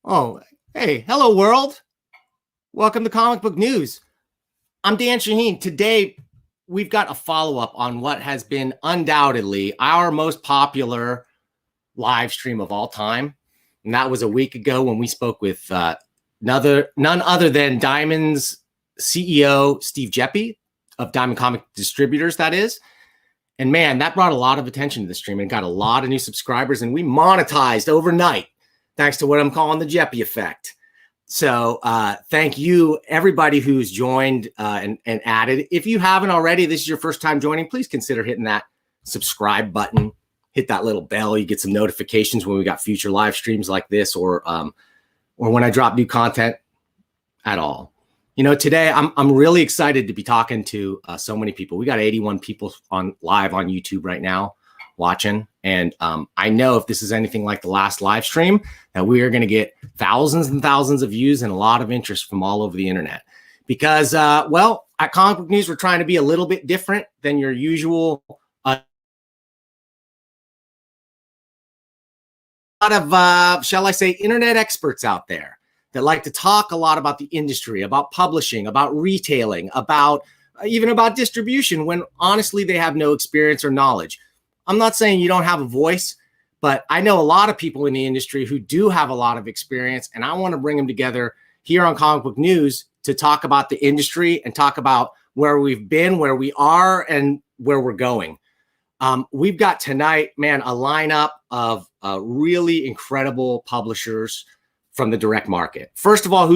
Oh, hey, hello world. Welcome to Comic Book News. I'm Dan Shaheen. Today, we've got a follow-up on what has been undoubtedly our most popular live stream of all time. And that was a week ago when we spoke with none other than Diamond's CEO, Steve Geppi of Diamond Comic Distributors, that is. And man, that brought a lot of attention to the stream and got a lot of new subscribers. And we monetized overnight thanks to what I'm calling the Geppi effect. So thank you, everybody who's joined and added. If you haven't already, this is your first time joining, please consider hitting that subscribe button. Hit that little bell. You get some notifications when we got future live streams like this or when I drop new content at all. You know, today I'm really excited to be talking to so many people. We got 81 people on live on YouTube right now watching. And I know if this is anything like the last live stream, that we are going to get thousands and thousands of views and a lot of interest from all over the internet. Because, well, at Comic Book News, we're trying to be a little bit different than your usual. A lot of, shall I say, internet experts out there that like to talk a lot about the industry, about publishing, about retailing, about even about distribution, when honestly they have no experience or knowledge. I'm not saying you don't have a voice, but I know a lot of people in the industry who do have a lot of experience, and I want to bring them together here on Comic Book News to talk about the industry and talk about where we've been, where we are, and where we're going. We've got tonight, man, a lineup of really incredible publishers from the direct market. First of all,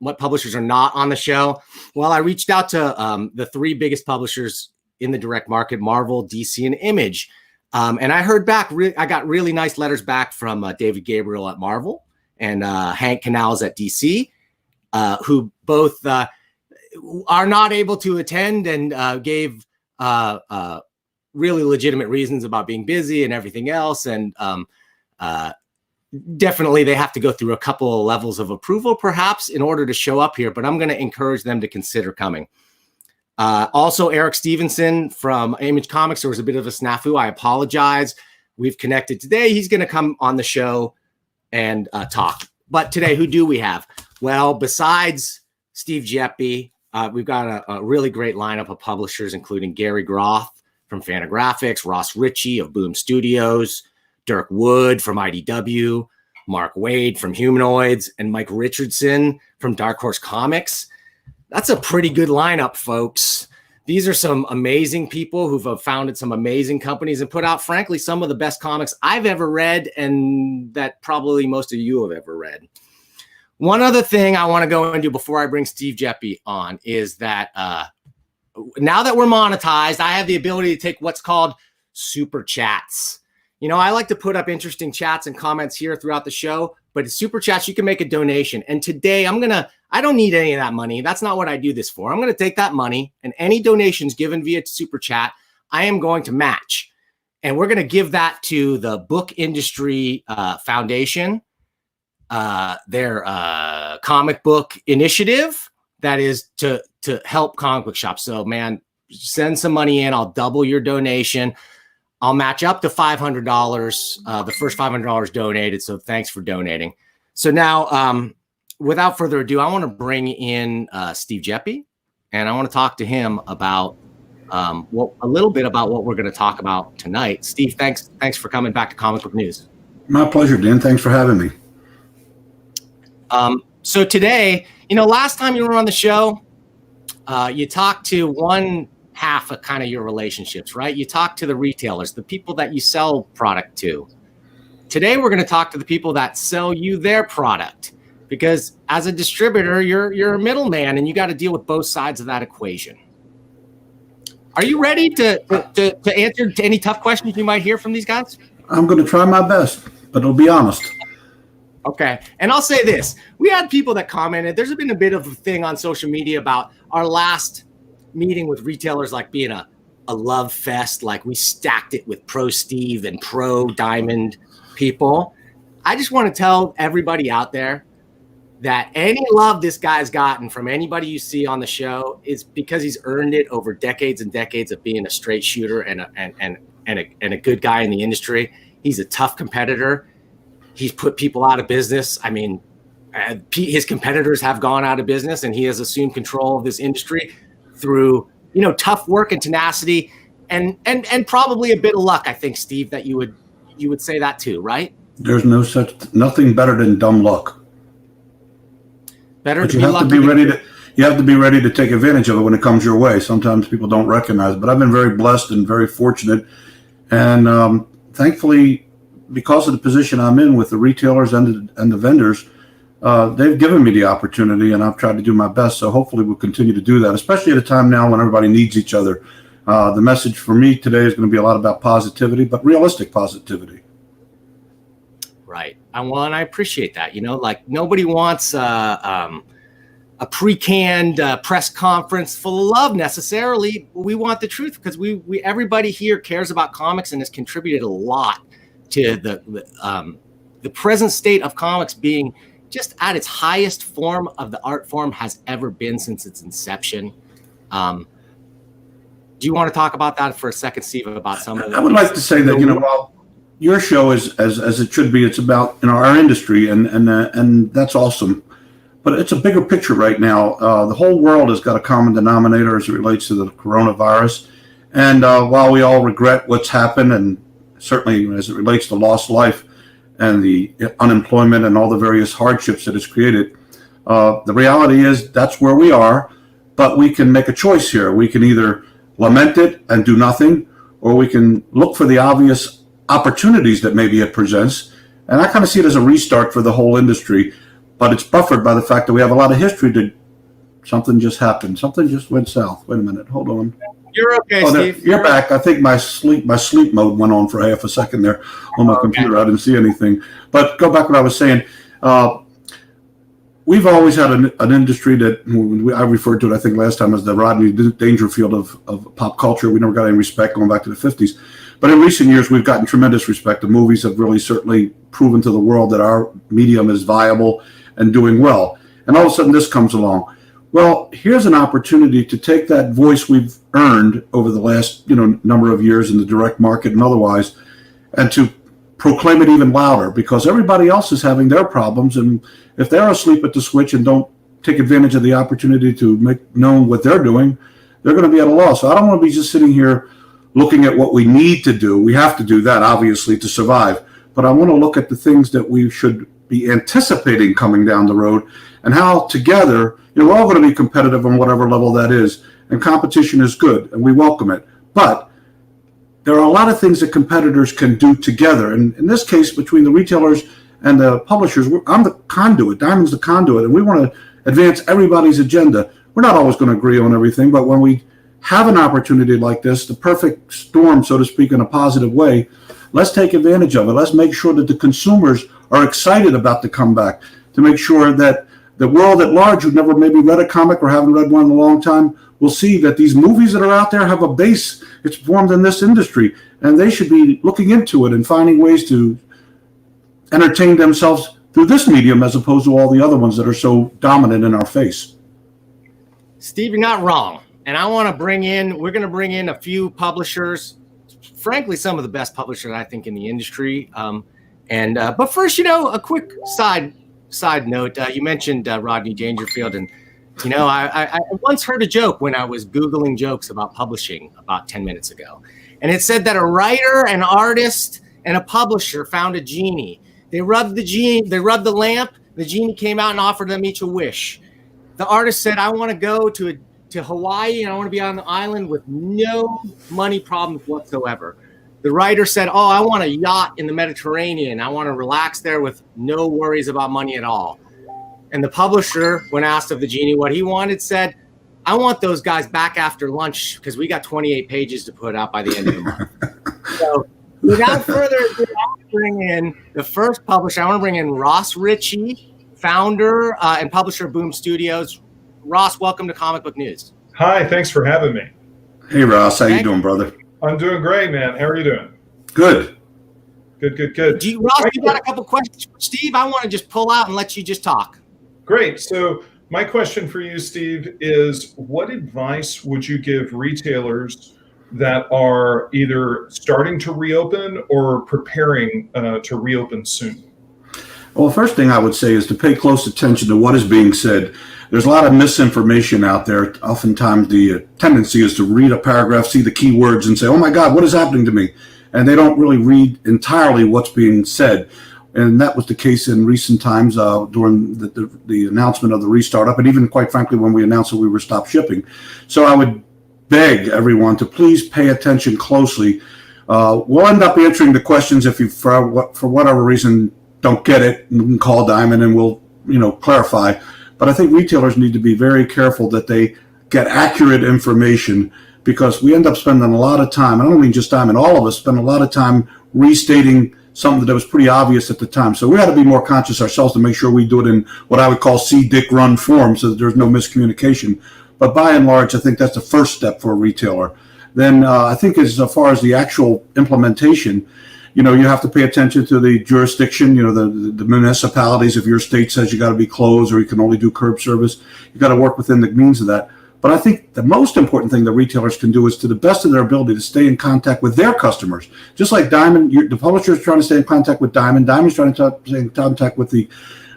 what publishers are not on the show? Well, I reached out to the three biggest publishers in the direct market: Marvel, DC, and Image. And I heard back, I got really nice letters back from David Gabriel at Marvel and Hank Canals at DC, who both are not able to attend and gave really legitimate reasons about being busy and everything else. And definitely they have to go through a couple of levels of approval, perhaps, in order to show up here. But I'm going to encourage them to consider coming. Also, Eric Stevenson from Image Comics. There was a bit of a snafu. I apologize. We've connected today. He's going to come on the show and talk. But today, who do we have? Well, besides Steve Geppi, we've got a really great lineup of publishers, including Gary Groth from Fantagraphics, Ross Richie of Boom Studios, Dirk Wood from IDW, Mark Waid from Humanoids, and Mike Richardson from Dark Horse Comics. That's a pretty good lineup, folks. These are some amazing people who've founded some amazing companies and put out, frankly, some of the best comics I've ever read and that probably most of you have ever read. One other thing I want to go into before I bring Steve Geppi on is that now that we're monetized, I have the ability to take what's called super chats. You know, I like to put up interesting chats and comments here throughout the show, but it's super chats, you can make a donation. And today I don't need any of that money. That's not what I do this for. I'm going to take that money and any donations given via super chat, I am going to match. And we're going to give that to the Book Industry Foundation, their comic book initiative that is to help comic book shops. So, man, send some money in. I'll double your donation. I'll match up to $500, the first $500 donated. So thanks for donating. So now, without further ado, I want to bring in Steve Geppi, and I want to talk to him about a little bit about what we're going to talk about tonight. Steve, thanks for coming back to Comic Book News. My pleasure, Dan. Thanks for having me. So today, you know, last time you were on the show, you talked to one half of kind of your relationships, right? You talk to the retailers, the people that you sell product to. Today, we're going to talk to the people that sell you their product, because as a distributor, you're a middleman and you got to deal with both sides of that equation. Are you ready to answer to any tough questions you might hear from these guys? I'm going to try my best, but it'll be honest. Okay. And I'll say this. We had people that commented. There's been a bit of a thing on social media about our last meeting with retailers like being a love fest, like we stacked it with pro Steve and pro Diamond people. I just want to tell everybody out there that any love this guy's gotten from anybody you see on the show is because he's earned it over decades and decades of being a straight shooter and a good guy in the industry. He's a tough competitor. He's put people out of business. I mean, his competitors have gone out of business, and he has assumed control of this industry through, tough work and tenacity, and probably a bit of luck. I think, Steve, that you would say that too, right? There's nothing better than dumb luck. Better but to you be have lucky. To be ready to. You have to be ready to take advantage of it when it comes your way. Sometimes people don't recognize it, but I've been very blessed and very fortunate, and thankfully, because of the position I'm in with the retailers and the vendors, they've given me the opportunity, and I've tried to do my best. So hopefully we'll continue to do that, especially at a time now when everybody needs each other. The message for me today is going to be a lot about positivity, but realistic positivity. Right. And I appreciate that. Like nobody wants a pre-canned press conference full of love necessarily. We want the truth because we everybody here cares about comics and has contributed a lot to the present state of comics being just at its highest form of the art form has ever been since its inception. Do you want to talk about that for a second, Steve, about some of the... I would like to say that, while your show is as it should be, it's about our industry, and that's awesome. But it's a bigger picture right now. The whole world has got a common denominator as it relates to the coronavirus. And while we all regret what's happened, and certainly as it relates to lost life and the unemployment and all the various hardships that it's created, the reality is that's where we are. But we can make a choice here. We can either lament it and do nothing, or we can look for the obvious opportunities that maybe it presents. And I kind of see it as a restart for the whole industry. But it's buffered by the fact that we have a lot of history to something just happened. Something just went south. Wait a minute. Hold on. You're okay, Steve. You're back. I think my sleep mode went on for half a second there on my computer. I didn't see anything. But go back to what I was saying. We've always had an industry that I referred to it, I think, last time as the Rodney Dangerfield of pop culture. We never got any respect going back to the 50s. But in recent years, we've gotten tremendous respect. The movies have really certainly proven to the world that our medium is viable and doing well. And all of a sudden this comes along. Well, here's an opportunity to take that voice we've earned over the last number of years in the direct market and otherwise, and to proclaim it even louder, because everybody else is having their problems. And if they're asleep at the switch and don't take advantage of the opportunity to make known what they're doing, they're going to be at a loss. So I don't want to be just sitting here looking at what we need to do. We have to do that, obviously, to survive. But I want to look at the things that we should be anticipating coming down the road, and how together, we're all going to be competitive on whatever level that is, and competition is good and we welcome it. But there are a lot of things that competitors can do together. And in this case, between the retailers and the publishers, I'm the conduit, Diamond's the conduit, and we want to advance everybody's agenda. We're not always going to agree on everything, but when we have an opportunity like this, the perfect storm, so to speak, in a positive way, let's take advantage of it. Let's make sure that the consumers are excited about the comeback, to make sure that the world at large, who've never maybe read a comic or haven't read one in a long time, will see that these movies that are out there have a base. It's formed in this industry, and they should be looking into it and finding ways to entertain themselves through this medium as opposed to all the other ones that are so dominant in our face. Steve, you're not wrong. And we're going to bring in a few publishers, frankly, some of the best publishers, I think, in the industry. But first, a quick side note. You mentioned Rodney Dangerfield, and I once heard a joke when I was Googling jokes about publishing about 10 minutes ago, and it said that a writer, an artist, and a publisher found a genie. They rubbed the lamp. The genie came out and offered them each a wish. The artist said, "I want to go to Hawaii, and I want to be on the island with no money problems whatsoever." The writer said, "Oh, I want a yacht in the Mediterranean. I want to relax there with no worries about money at all." And the publisher, when asked of the genie what he wanted, said, "I want those guys back after lunch because we got 28 pages to put out by the end of the month." So without further ado, I want to bring in the first publisher. I want to bring in Ross Richie, founder and publisher of Boom Studios. Ross, welcome to Comic Book News. Hi, thanks for having me. Hey, Ross. How you doing, brother? I'm doing great, man. How are you doing? Good. Good. Ross, you got a couple questions for Steve? I want to just pull out and let you just talk. Great. So my question for you, Steve, is what advice would you give retailers that are either starting to reopen or preparing to reopen soon? Well, the first thing I would say is to pay close attention to what is being said. There's a lot of misinformation out there. Oftentimes the tendency is to read a paragraph, see the keywords, and say, oh my God, what is happening to me? And they don't really read entirely what's being said. And that was the case in recent times during the announcement of the restart up, and even quite frankly when we announced that we were stopped shipping. So I would beg everyone to please pay attention closely. We'll end up answering the questions if you, for whatever reason, don't get it. You can call Diamond and we'll clarify. But I think retailers need to be very careful that they get accurate information, because we end up spending a lot of time, I don't mean just Diamond, all of us spend a lot of time restating something that was pretty obvious at the time. So we got to be more conscious ourselves to make sure we do it in what I would call see, Dick, run form, so that there's no miscommunication. But by and large, I think that's the first step for a retailer. Then I think as far as the actual implementation, you have to pay attention to the jurisdiction, the municipalities. If your state says you got to be closed or you can only do curb service, you got to work within the means of that. But I think the most important thing that retailers can do is, to the best of their ability, to stay in contact with their customers. Just like Diamond, the publisher is trying to stay in contact with Diamond. Diamond's trying to stay in contact with the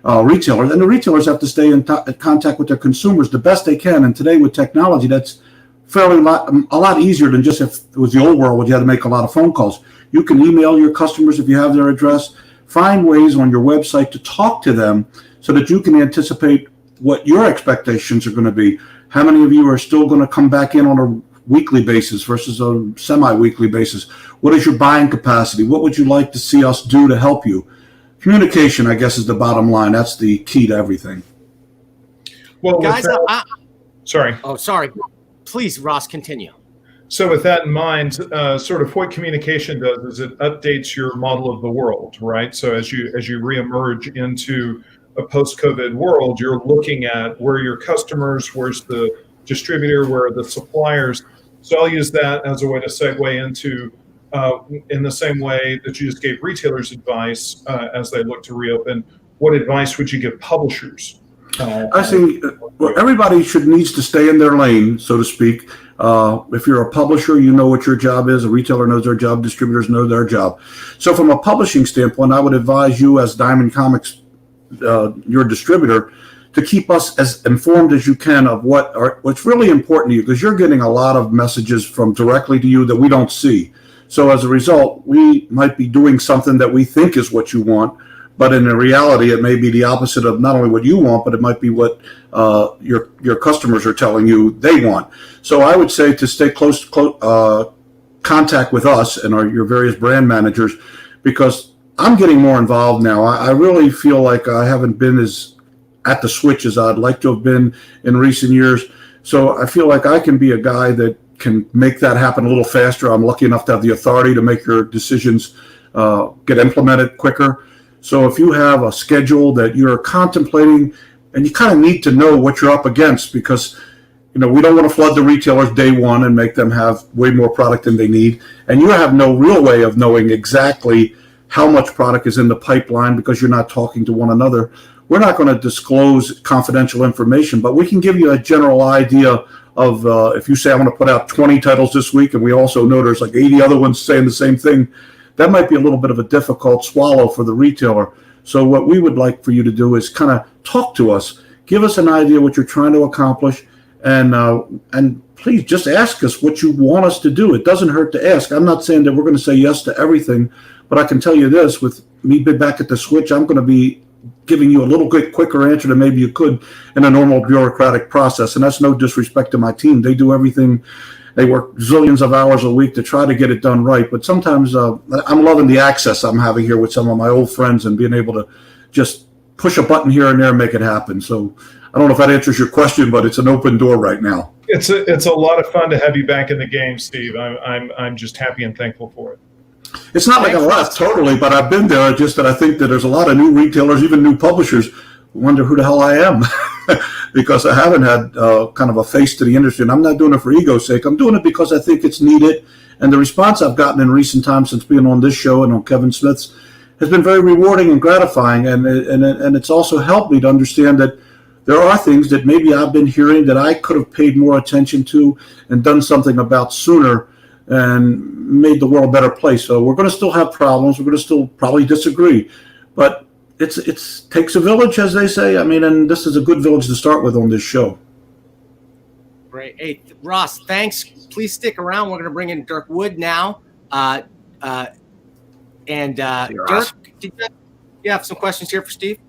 retailers. And the retailers have to stay in contact with their consumers the best they can. And today with technology, that's a lot easier than just if it was the old world where you had to make a lot of phone calls. You can email your customers if you have their address. Find ways on your website to talk to them so that you can anticipate what your expectations are going to be. How many of you are still going to come back in on a weekly basis versus a semi-weekly basis? What is your buying capacity? What would you like to see us do to help you? Communication, I guess, is the bottom line. That's the key to everything. Well, guys, sorry. Oh, sorry. Please, Ross, continue. So with that in mind, sort of what communication does is it updates your model of the world, right? So as you reemerge into a post-COVID world, you're looking at where are your customers, where's the distributor, where are the suppliers. So I'll use that as a way to segue into, in the same way that you just gave retailers advice as they look to reopen, what advice would you give publishers? I think everybody needs to stay in their lane, so to speak. If you're a publisher, you know what your job is. A retailer knows their job. Distributors know their job. So from a publishing standpoint, I would advise you as Diamond Comics, your distributor, to keep us as informed as you can of what's really important to you, because you're getting a lot of messages from directly to you that we don't see. So as a result, we might be doing something that we think is what you want, but in reality, it may be the opposite of not only what you want, but it might be what your customers are telling you they want. So I would say to stay close contact with us and your various brand managers, because I'm getting more involved now. I really feel like I haven't been as at the switch as I'd like to have been in recent years. So I feel like I can be a guy that can make that happen a little faster. I'm lucky enough to have the authority to make your decisions get implemented quicker. So if you have a schedule that you're contemplating, and you kind of need to know what you're up against, because we don't want to flood the retailers day one and make them have way more product than they need. And you have no real way of knowing exactly how much product is in the pipeline because you're not talking to one another. We're not going to disclose confidential information, but we can give you a general idea of if you say, I want to put out 20 titles this week, and we also know there's like 80 other ones saying the same thing, that might be a little bit of a difficult swallow for the retailer. So what we would like for you to do is kind of talk to us, give us an idea what you're trying to accomplish, and please just ask us what you want us to do. It doesn't hurt to ask. I'm not saying that we're going to say yes to everything, but I can tell you this, with me back at the switch, I'm going to be giving you a little bit quicker answer than maybe you could in a normal bureaucratic process. And that's no disrespect to my team. They do everything. They work zillions of hours a week to try to get it done right. But sometimes I'm loving the access I'm having here with some of my old friends and being able to just push a button here and there and make it happen. So I don't know if that answers your question, but it's an open door right now. It's a lot of fun to have you back in the game, Steve. I'm just happy and thankful for it. It's not like I left totally, but I've been there. Just that I think that there's a lot of new retailers, even new publishers, who wonder who the hell I am because I haven't had kind of a face to the industry. And I'm not doing it for ego's sake. I'm doing it because I think it's needed. And the response I've gotten in recent times since being on this show and on Kevin Smith's has been very rewarding and gratifying. And it's also helped me to understand that there are things that maybe I've been hearing that I could have paid more attention to and done something about sooner and made the world a better place. So we're going to still have problems. We're going to still probably disagree. But it's takes a village, as they say. I mean, and this is a good village to start with on this show. Great. Hey, Ross, thanks. Please stick around. We're going to bring in Dirk Wood now. Dirk, did you have some questions here for Steve?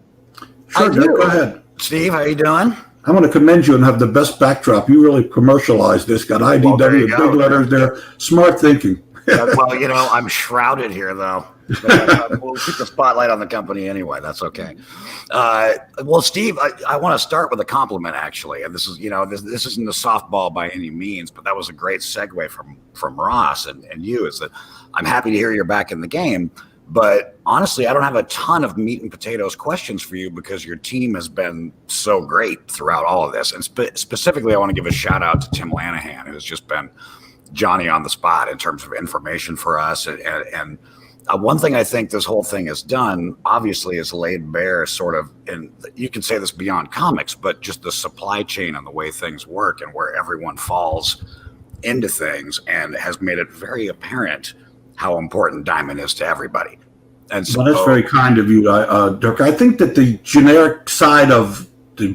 Sure, Dirk, go ahead. Steve, how you doing? I'm going to commend you and have the best backdrop. You really commercialized this. Got IDW, big letters there. Smart thinking. Well, I'm shrouded here, though. But we'll keep the spotlight on the company anyway. That's okay. Well, Steve, I want to start with a compliment, actually. And this is, this isn't a softball by any means, but that was a great segue from Ross and you, is that I'm happy to hear you're back in the game. But honestly, I don't have a ton of meat and potatoes questions for you because your team has been so great throughout all of this. And specifically, I want to give a shout out to Tim Lanahan, who's just been Johnny on the spot in terms of information for us. And one thing I think this whole thing has done, obviously, is laid bare sort of, and you can say this beyond comics, but just the supply chain and the way things work and where everyone falls into things, and has made it very apparent how important Diamond is to everybody. And so, well, that's very kind of you, Dirk. I think that the generic side of the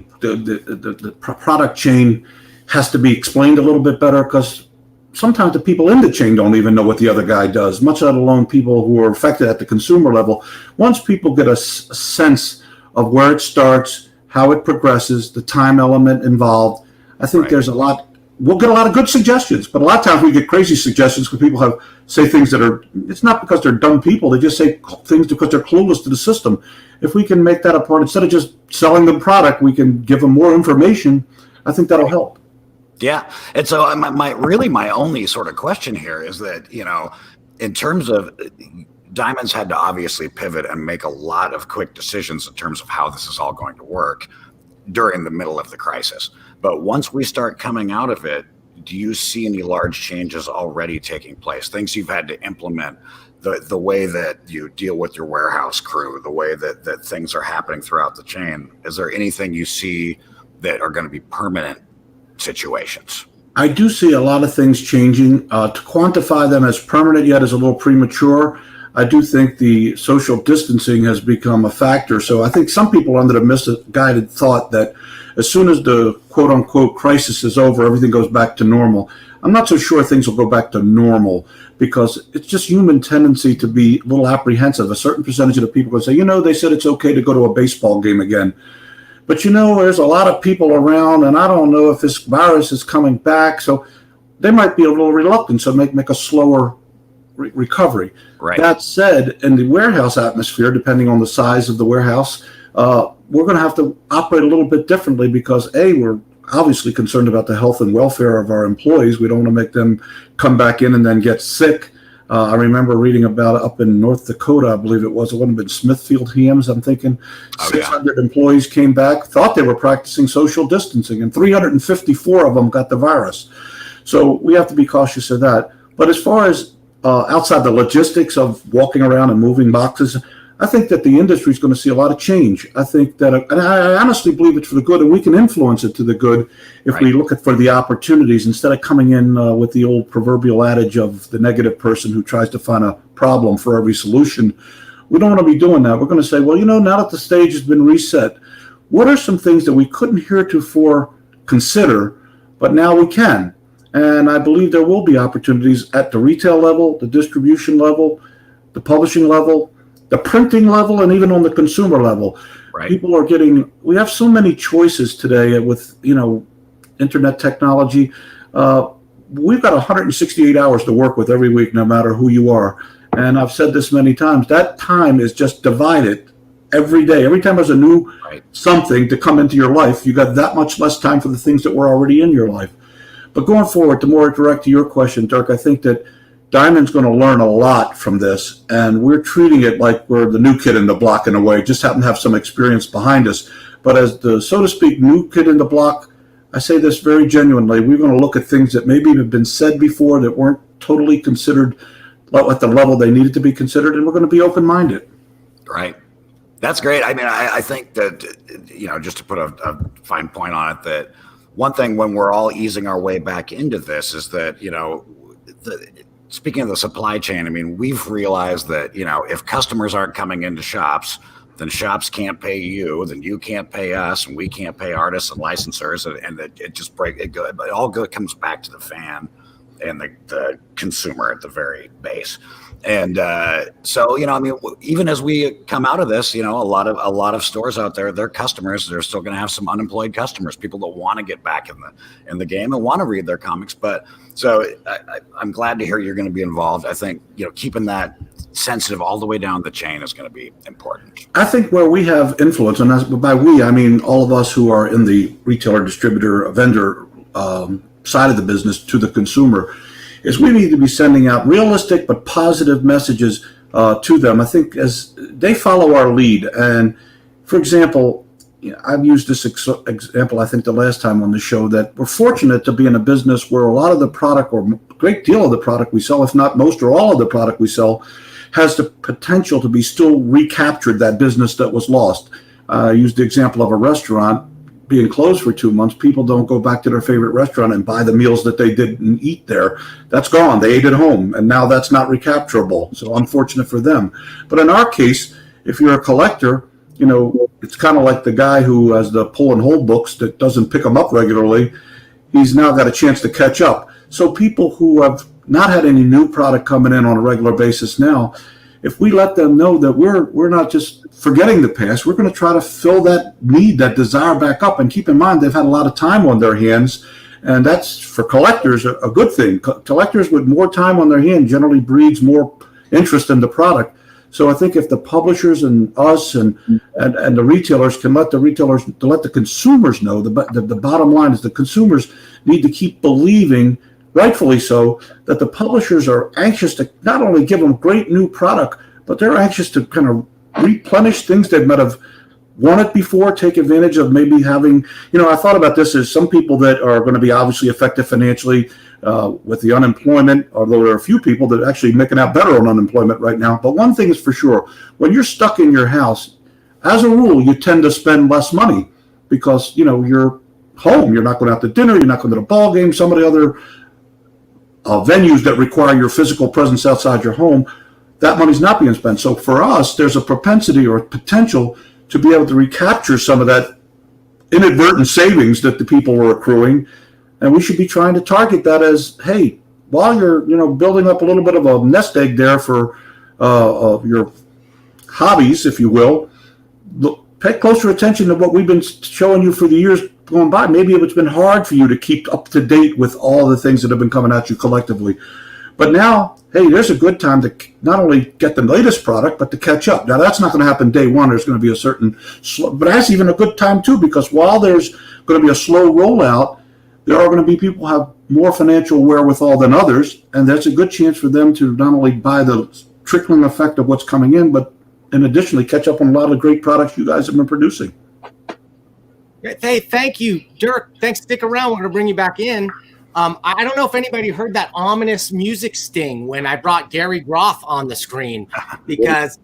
product chain has to be explained a little bit better, because sometimes the people in the chain don't even know what the other guy does, much let alone people who are affected at the consumer level. Once people get a sense of where it starts, how it progresses, the time element involved, I think there's a lot. We'll get a lot of good suggestions, but a lot of times we get crazy suggestions because people say things that are, it's not because they're dumb people, they just say things because they're clueless to the system. If we can make that a part, instead of just selling them product, we can give them more information. I think that'll help. Yeah. And so my only sort of question here is that, in terms of Diamond's had to obviously pivot and make a lot of quick decisions in terms of how this is all going to work during the middle of the crisis. But once we start coming out of it, do you see any large changes already taking place? Things you've had to implement, the way that you deal with your warehouse crew, the way that things are happening throughout the chain. Is there anything you see that are going to be permanent situations? I do see a lot of things changing. To quantify them as permanent yet is a little premature. I do think the social distancing has become a factor. So I think some people are under the misguided thought that as soon as the quote unquote crisis is over, everything goes back to normal. I'm not so sure things will go back to normal, because it's just human tendency to be a little apprehensive. A certain percentage of the people will say, they said it's okay to go to a baseball game again. But there's a lot of people around, and I don't know if this virus is coming back. So they might be a little reluctant, so make a slower recovery. Right. That said, in the warehouse atmosphere, depending on the size of the warehouse, we're going to have to operate a little bit differently, because we're obviously concerned about the health and welfare of our employees. We don't want to make them come back in and then get sick. I remember reading about it up in North Dakota, I believe it was. It wouldn't have been Smithfield Hems, I'm thinking. 600 employees came back, thought they were practicing social distancing, and 354 of them got the virus. So we have to be cautious of that. But as far as outside the logistics of walking around and moving boxes, I think that the industry is going to see a lot of change. I think that, and I honestly believe it's for the good, and we can influence it to the good if we look for the opportunities, instead of coming in with the old proverbial adage of the negative person who tries to find a problem for every solution. We don't want to be doing that. We're going to say, well, now that the stage has been reset, what are some things that we couldn't heretofore consider, but now we can? And I believe there will be opportunities at the retail level, the distribution level, the publishing level, the printing level, and even on the consumer level. Right. People are we have so many choices today with, internet technology. We've got 168 hours to work with every week, no matter who you are. And I've said this many times, that time is just divided every day. Every time there's a new something to come into your life, you got that much less time for the things that were already in your life. But going forward, the more direct to your question, Dirk, I think that Diamond's going to learn a lot from this, and we're treating it like we're the new kid in the block in a way, just happen to have some experience behind us. But as the, so to speak, new kid in the block, I say this very genuinely, we're going to look at things that maybe have been said before that weren't totally considered at the level they needed to be considered, and we're going to be open-minded. Right. That's great. I mean, I think that, just to put a fine point on it, that one thing when we're all easing our way back into this is that, speaking of the supply chain, I mean, we've realized that, if customers aren't coming into shops, then shops can't pay you, then you can't pay us, and we can't pay artists and licensors, and it just it all comes back to the fan and the consumer at the very base. And so, you know, I mean, even as we come out of this, you know, a lot of stores out there, their customers, they're still going to have some unemployed customers, people that want to get back in the game and want to read their comics. But so I'm glad to hear you're going to be involved. I think, you know, keeping that sensitive all the way down the chain is going to be important. I think where we have influence, and by we, I mean all of us who are in the retailer, distributor, vendor side of the business to the consumer, is we need to be sending out realistic but positive messages to them. I think as they follow our lead. And for example, you know, I've used this example, I think the last time on the show, that we're fortunate to be in a business where a lot of the product, or a great deal of the product we sell, if not most or all of the product we sell, has the potential to be still recaptured, that business that was lost. I used the example of a restaurant being closed for 2 months. People don't go back to their favorite restaurant and buy the meals that they didn't eat there. That's gone. They ate at home, and now that's not recapturable. So unfortunate for them. But in our case, if you're a collector, you know, it's kind of like the guy who has the pull and hold books that doesn't pick them up regularly. He's now got a chance to catch up. So people who have not had any new product coming in on a regular basis now, if we let them know that we're not just forgetting the past, we're going to try to fill that need, that desire back up. And keep in mind, they've had a lot of time on their hands, and that's, for collectors, a good thing. Collectors with more time on their hand generally breeds more interest in the product. So I think if the publishers and us and the retailers can let the consumers know, the bottom line is the consumers need to keep believing, rightfully so, that the publishers are anxious to not only give them great new product, but they're anxious to kind of replenish things they might have wanted before, take advantage of maybe having, you know, I thought about this as some people that are going to be obviously affected financially with the unemployment, although there are a few people that are actually making out better on unemployment right now. But one thing is for sure, when you're stuck in your house, as a rule, you tend to spend less money because, you know, you're home. You're not going out to dinner. You're not going to the ball game. Some of the other venues that require your physical presence outside your home, that money's not being spent. So for us, there's a propensity or potential to be able to recapture some of that inadvertent savings that the people were accruing. And we should be trying to target that as, hey, while you're, you know, building up a little bit of a nest egg there for your hobbies, if you will, pay closer attention to what we've been showing you for the years going by. Maybe it's been hard for you to keep up to date with all the things that have been coming at you collectively. But now, hey, there's a good time to not only get the latest product, but to catch up. Now, that's not going to happen day one. There's going to be a certain slow, but that's even a good time too, because while there's going to be a slow rollout, there are going to be people who have more financial wherewithal than others, and that's a good chance for them to not only buy the trickling effect of what's coming in, but in additionally catch up on a lot of great products you guys have been producing. Hey, thank you, Dirk. Thanks. Stick around. We're going to bring you back in. I don't know if anybody heard that ominous music sting when I brought Gary Groth on the screen, because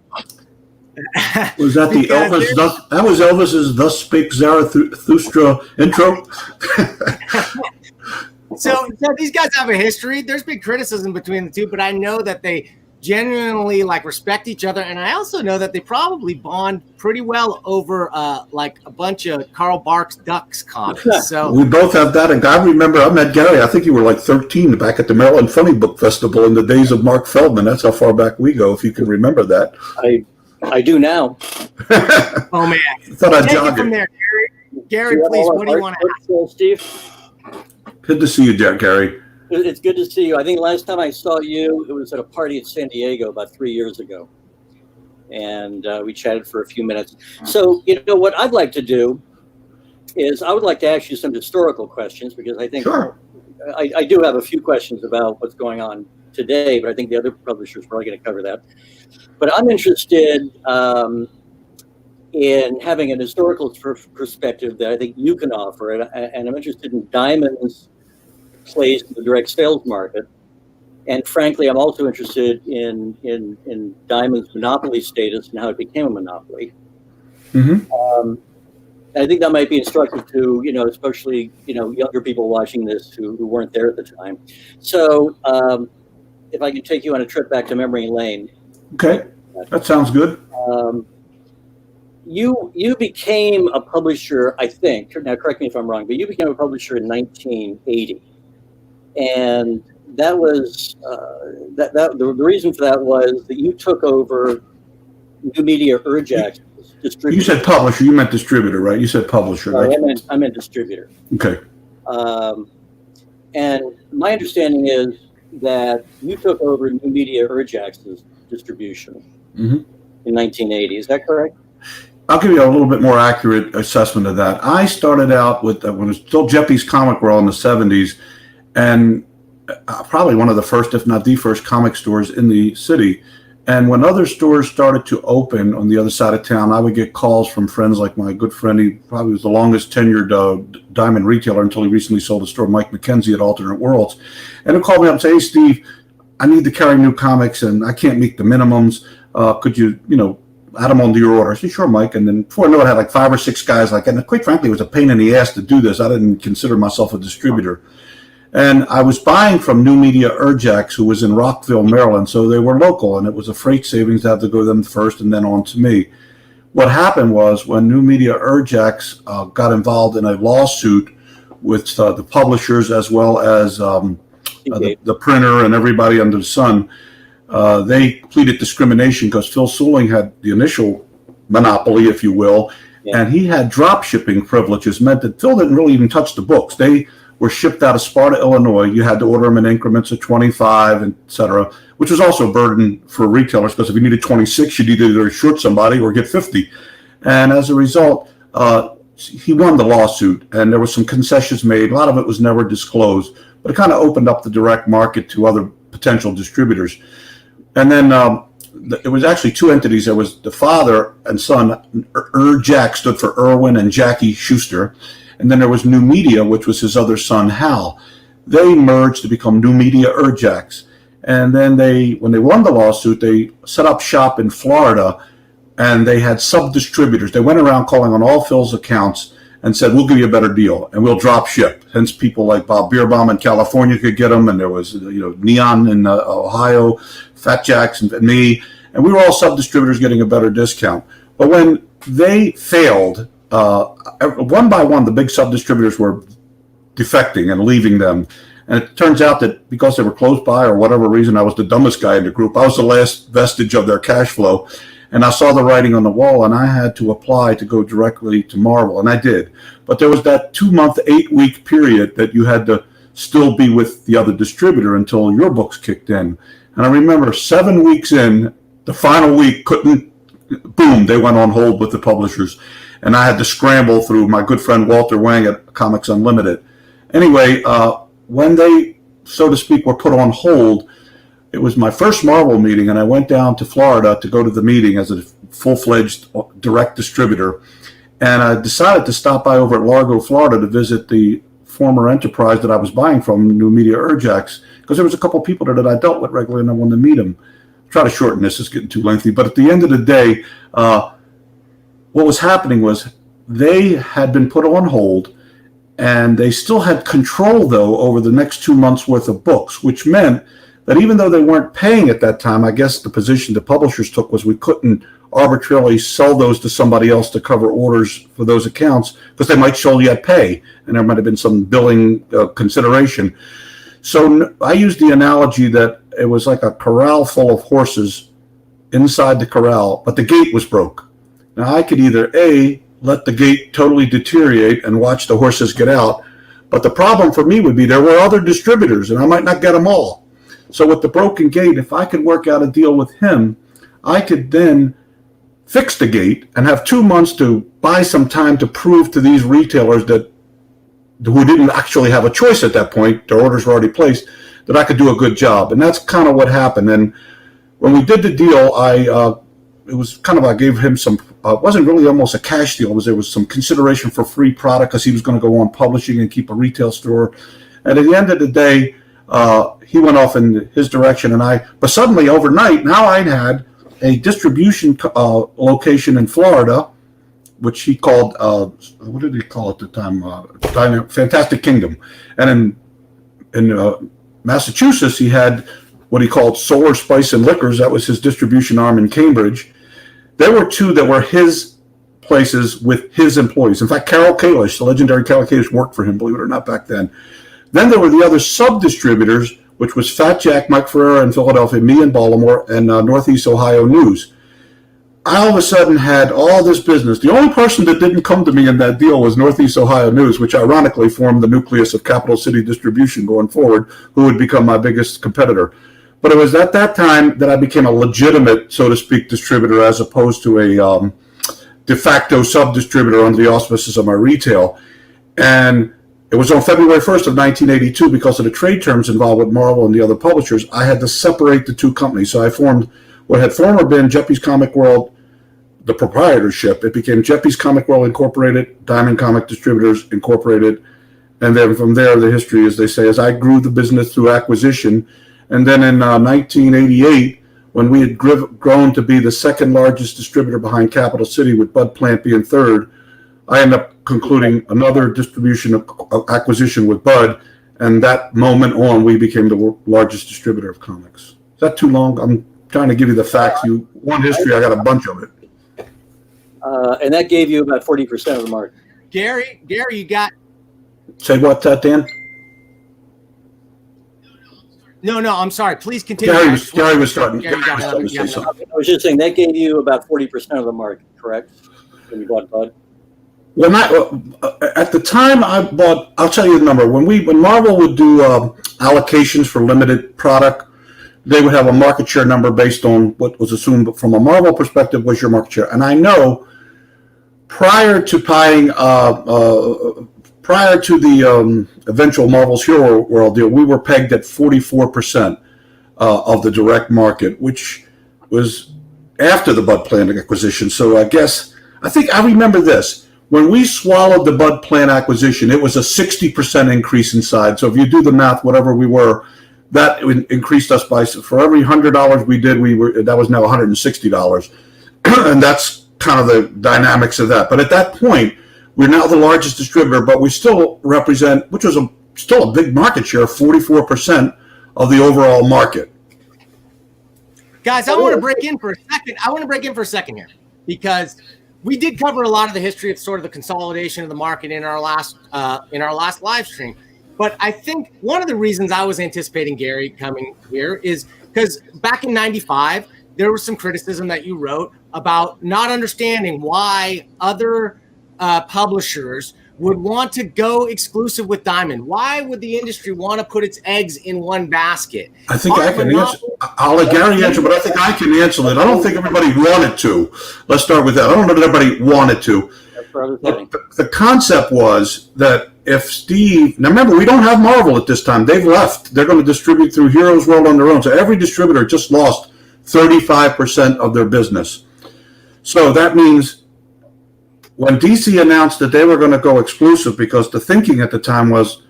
was that the Elvis? That was Elvis's "Thus Spake Zarathustra" intro. So these guys have a history. There's been criticism between the two, but I know that they genuinely respect each other, and I also know that they probably bond pretty well over like a bunch of Carl Barks Ducks comics. So we both have that. And I remember I met Gary. I think you were like 13 back at the Maryland Funny Book Festival in the days of Mark Feldman. That's how far back we go, if you can remember that. I do now. Oh man! I thought I'd Take jog it from there, Gary. Gary, please. What do you want to ask? Steve? Good to see you, Gary. It's good to see you. I think last time I saw you, it was at a party in San Diego about 3 years ago. And we chatted for a few minutes. So, you know, what I'd like to do is I would like to ask you some historical questions, because I think Sure. I do have a few questions about what's going on today, but I think the other publishers are probably going to cover that. But I'm interested in having an historical perspective that I think you can offer. And I'm interested in Diamond's place in the direct sales market. And frankly, I'm also interested in Diamond's monopoly status and how it became a monopoly. Mm-hmm. I think that might be instructive to, you know, especially, you know, younger people watching this who weren't there at the time. So if I could take you on a trip back to memory lane. Okay, that sounds good. you became a publisher, I think. Now, correct me if I'm wrong, but you became a publisher in 1980, and that was the reason for that was that you took over New Media Urjax distributor. You said publisher. You meant distributor, right? You said publisher. Sorry, I meant distributor. Okay. And my understanding is that you took over New Media Urjax's distribution in 1980. Is that correct? I'll give you a little bit more accurate assessment of that. I started out with when it was still Geppi's Comic World in the 70s, and probably one of the first, if not the first, comic stores in the city. And when other stores started to open on the other side of town, I would get calls from friends like my good friend. He probably was the longest tenured diamond retailer until he recently sold a store, Mike McKenzie at Alternate Worlds. And he'd call me up and say, "Hey, Steve, I need to carry new comics and I can't meet the minimums. Could you, add them onto your order?" I said, "Sure, Mike." And then before I know it, I had like 5 or 6 guys like that. And quite frankly, it was a pain in the ass to do this. I didn't consider myself a distributor. And I was buying from New Media Urjax, who was in Rockville, Maryland, so they were local, and it was a freight savings to have to go to them first and then on to me. What happened was when New Media Urjax got involved in a lawsuit with the publishers as well as the printer and everybody under the sun, they pleaded discrimination because Phil Suling had the initial monopoly, if you will, and he had drop shipping privileges, meant that Phil didn't really even touch the books. They were shipped out of Sparta, Illinois. You had to order them in increments of 25, et cetera, which was also a burden for retailers because if you needed 26, you'd either short somebody or get 50. And as a result, he won the lawsuit, and there were some concessions made. A lot of it was never disclosed, but it kind of opened up the direct market to other potential distributors. And then it was actually 2 entities. There was the father and son. Urjax stood for Irwin and Jackie Schuster. And then there was New Media, which was his other son, Hal. They merged to become New Media Urjax. And then when they won the lawsuit, they set up shop in Florida, and they had sub-distributors. They went around calling on all Phil's accounts and said, "We'll give you a better deal, and we'll drop ship." Hence, people like Bob Bierbaum in California could get them, and there was Neon in Ohio, Fat Jacks, and me. And we were all sub-distributors getting a better discount. But when they failed, one by one, the big sub-distributors were defecting and leaving them. And it turns out that because they were close by or whatever reason, I was the dumbest guy in the group. I was the last vestige of their cash flow. And I saw the writing on the wall, and I had to apply to go directly to Marvel, and I did. But there was that 2-month, 8-week period that you had to still be with the other distributor until your books kicked in. And I remember 7 weeks in, the final week boom, they went on hold with the publishers. And I had to scramble through my good friend Walter Wang at Comics Unlimited. Anyway, when they, so to speak, were put on hold, it was my first Marvel meeting, and I went down to Florida to go to the meeting as a full-fledged direct distributor. And I decided to stop by over at Largo, Florida to visit the former enterprise that I was buying from, New Media Urjax, because there was a couple of people that I dealt with regularly, and I wanted to meet them. Try to shorten this, it's getting too lengthy. But at the end of the day, what was happening was they had been put on hold, and they still had control, though, over the next 2 months' worth of books, which meant that even though they weren't paying at that time, I guess the position the publishers took was we couldn't arbitrarily sell those to somebody else to cover orders for those accounts because they might show yet pay, and there might have been some billing consideration. So I used the analogy that it was like a corral full of horses inside the corral, but the gate was broke. Now, I could either A, let the gate totally deteriorate and watch the horses get out, but the problem for me would be there were other distributors, and I might not get them all. So with the broken gate, if I could work out a deal with him, I could then fix the gate and have 2 months to buy some time to prove to these retailers that who didn't actually have a choice at that point, their orders were already placed, that I could do a good job. And that's kind of what happened. And when we did the deal, it was kind of, I gave him some, it wasn't really almost a cash deal. There was some consideration for free product because he was going to go on publishing and keep a retail store. And at the end of the day, he went off in his direction, but suddenly overnight, now I'd had a distribution location in Florida, which he called, what did he call it at the time? Fantastic Kingdom. And in Massachusetts, he had what he called Solar Spice and Liquors. That was his distribution arm in Cambridge. There were 2 that were his places with his employees. In fact, Carol Kalish, the legendary Carol Kalish, worked for him, believe it or not, back then. Then there were the other sub-distributors, which was Fat Jack, Mike Ferreira in Philadelphia, me in Baltimore, and Northeast Ohio News. I all of a sudden had all this business. The only person that didn't come to me in that deal was Northeast Ohio News, which ironically formed the nucleus of Capital City Distribution going forward, who would become my biggest competitor. But it was at that time that I became a legitimate, so to speak, distributor as opposed to a de facto sub-distributor under the auspices of my retail. And it was on February 1st of 1982, because of the trade terms involved with Marvel and the other publishers, I had to separate the two companies. So I formed what had formerly been Geppi's Comic World, the proprietorship. It became Geppi's Comic World Incorporated, Diamond Comic Distributors Incorporated. And then from there, the history, as they say, as I grew the business through acquisition. And then in 1988, when we had grown to be the second largest distributor behind Capital City, with Bud Plant being third, I ended up concluding another distribution acquisition with Bud. And that moment on, we became the largest distributor of comics. Is that too long? I'm trying to give you the facts. You want history, I got a bunch of it. And that gave you about 40% of the market. Gary, you got. Say what, Dan? No, I'm sorry. Please continue. Gary was starting. Gary, you got to say something. I was just saying that gave you about 40% of the market, correct? When you bought Bud? At the time I bought, I'll tell you the number. When Marvel would do allocations for limited product, they would have a market share number based on what was assumed from a Marvel perspective was your market share. And I know prior to the eventual Marvel's Hero World deal, we were pegged at 44% of the direct market, which was after the Bud Plant acquisition. So I think I remember this. When we swallowed the Bud Plant acquisition, it was a 60% increase in size. So if you do the math, whatever we were, that increased us by, for every $100 we did, that was now $160. And that's kind of the dynamics of that. But at that point, we're now the largest distributor, but we still represent, which was still a big market share, 44% of the overall market. Guys, I want to break in for a second here, because we did cover a lot of the history of sort of the consolidation of the market in our last live stream. But I think one of the reasons I was anticipating Gary coming here is because back in '95, there was some criticism that you wrote about not understanding why other publishers would want to go exclusive with Diamond. Why would the industry want to put its eggs in one basket? I think I can answer. I'll let Gary answer, but I think I can answer that. I don't think everybody wanted to. Let's start with that. I don't know that everybody wanted to. The concept was that if Steve, now remember, we don't have Marvel at this time. They've left. They're going to distribute through Heroes World on their own. So every distributor just lost 35% of their business. So that means when DC announced that they were going to go exclusive, because the thinking at the time was,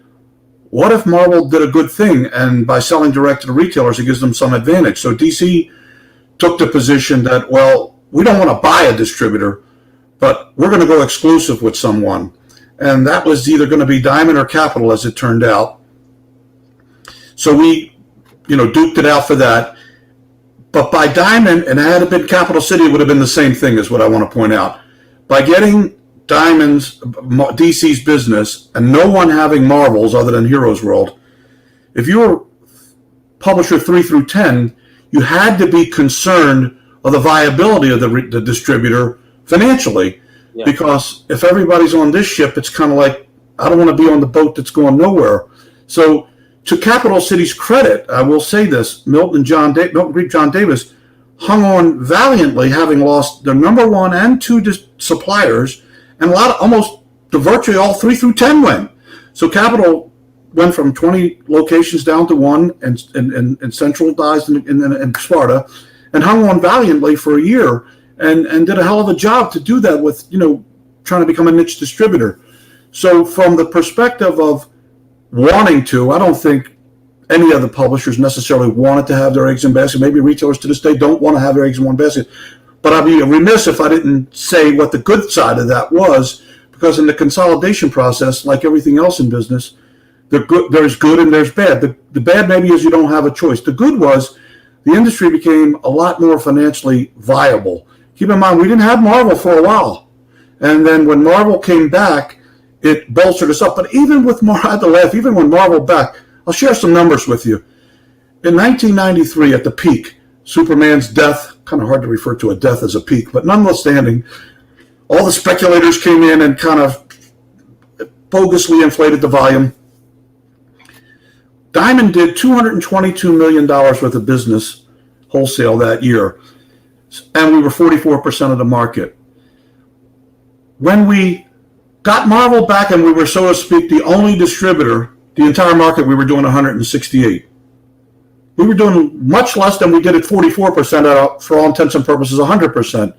what if Marvel did a good thing and by selling direct to the retailers, it gives them some advantage? So DC took the position that, well, we don't want to buy a distributor, but we're going to go exclusive with someone. And that was either going to be Diamond or Capital, as it turned out. So we, duked it out for that. But by Diamond, and had it been Capital City, it would have been the same thing, is what I want to point out. By getting Diamond's, DC's business, and no one having Marvel's other than Heroes World, if you were publisher 3 through 10, you had to be concerned of the viability of the distributor financially. Yeah. Because if everybody's on this ship, it's kind of like, I don't want to be on the boat that's going nowhere. So to Capital City's credit, I will say this, Milton John Davis hung on valiantly, having lost their number 1 and 2 suppliers, and almost virtually all 3 through 10 went. So Capital went from 20 locations down to 1 and centralized in Sparta, and hung on valiantly for a year. And did a hell of a job to do that with, trying to become a niche distributor. So from the perspective of wanting to, I don't think any of the publishers necessarily wanted to have their eggs in basket. Maybe retailers to this day don't want to have their eggs in one basket. But I'd be remiss if I didn't say what the good side of that was, because in the consolidation process, like everything else in business, there's good and there's bad. The bad maybe is you don't have a choice. The good was the industry became a lot more financially viable. Keep in mind, we didn't have Marvel for a while. And then when Marvel came back, it bolstered us up. But even with Marvel, I had to laugh, even when Marvel back, I'll share some numbers with you. In 1993, at the peak, Superman's death, kind of hard to refer to a death as a peak, but notwithstanding, all the speculators came in and kind of bogusly inflated the volume. Diamond did $222 million worth of business wholesale that year, and we were 44% of the market. When we got Marvel back and we were, so to speak, the only distributor, the entire market, we were doing 168. We were doing much less than we did at 44%, for all intents and purposes, 100%.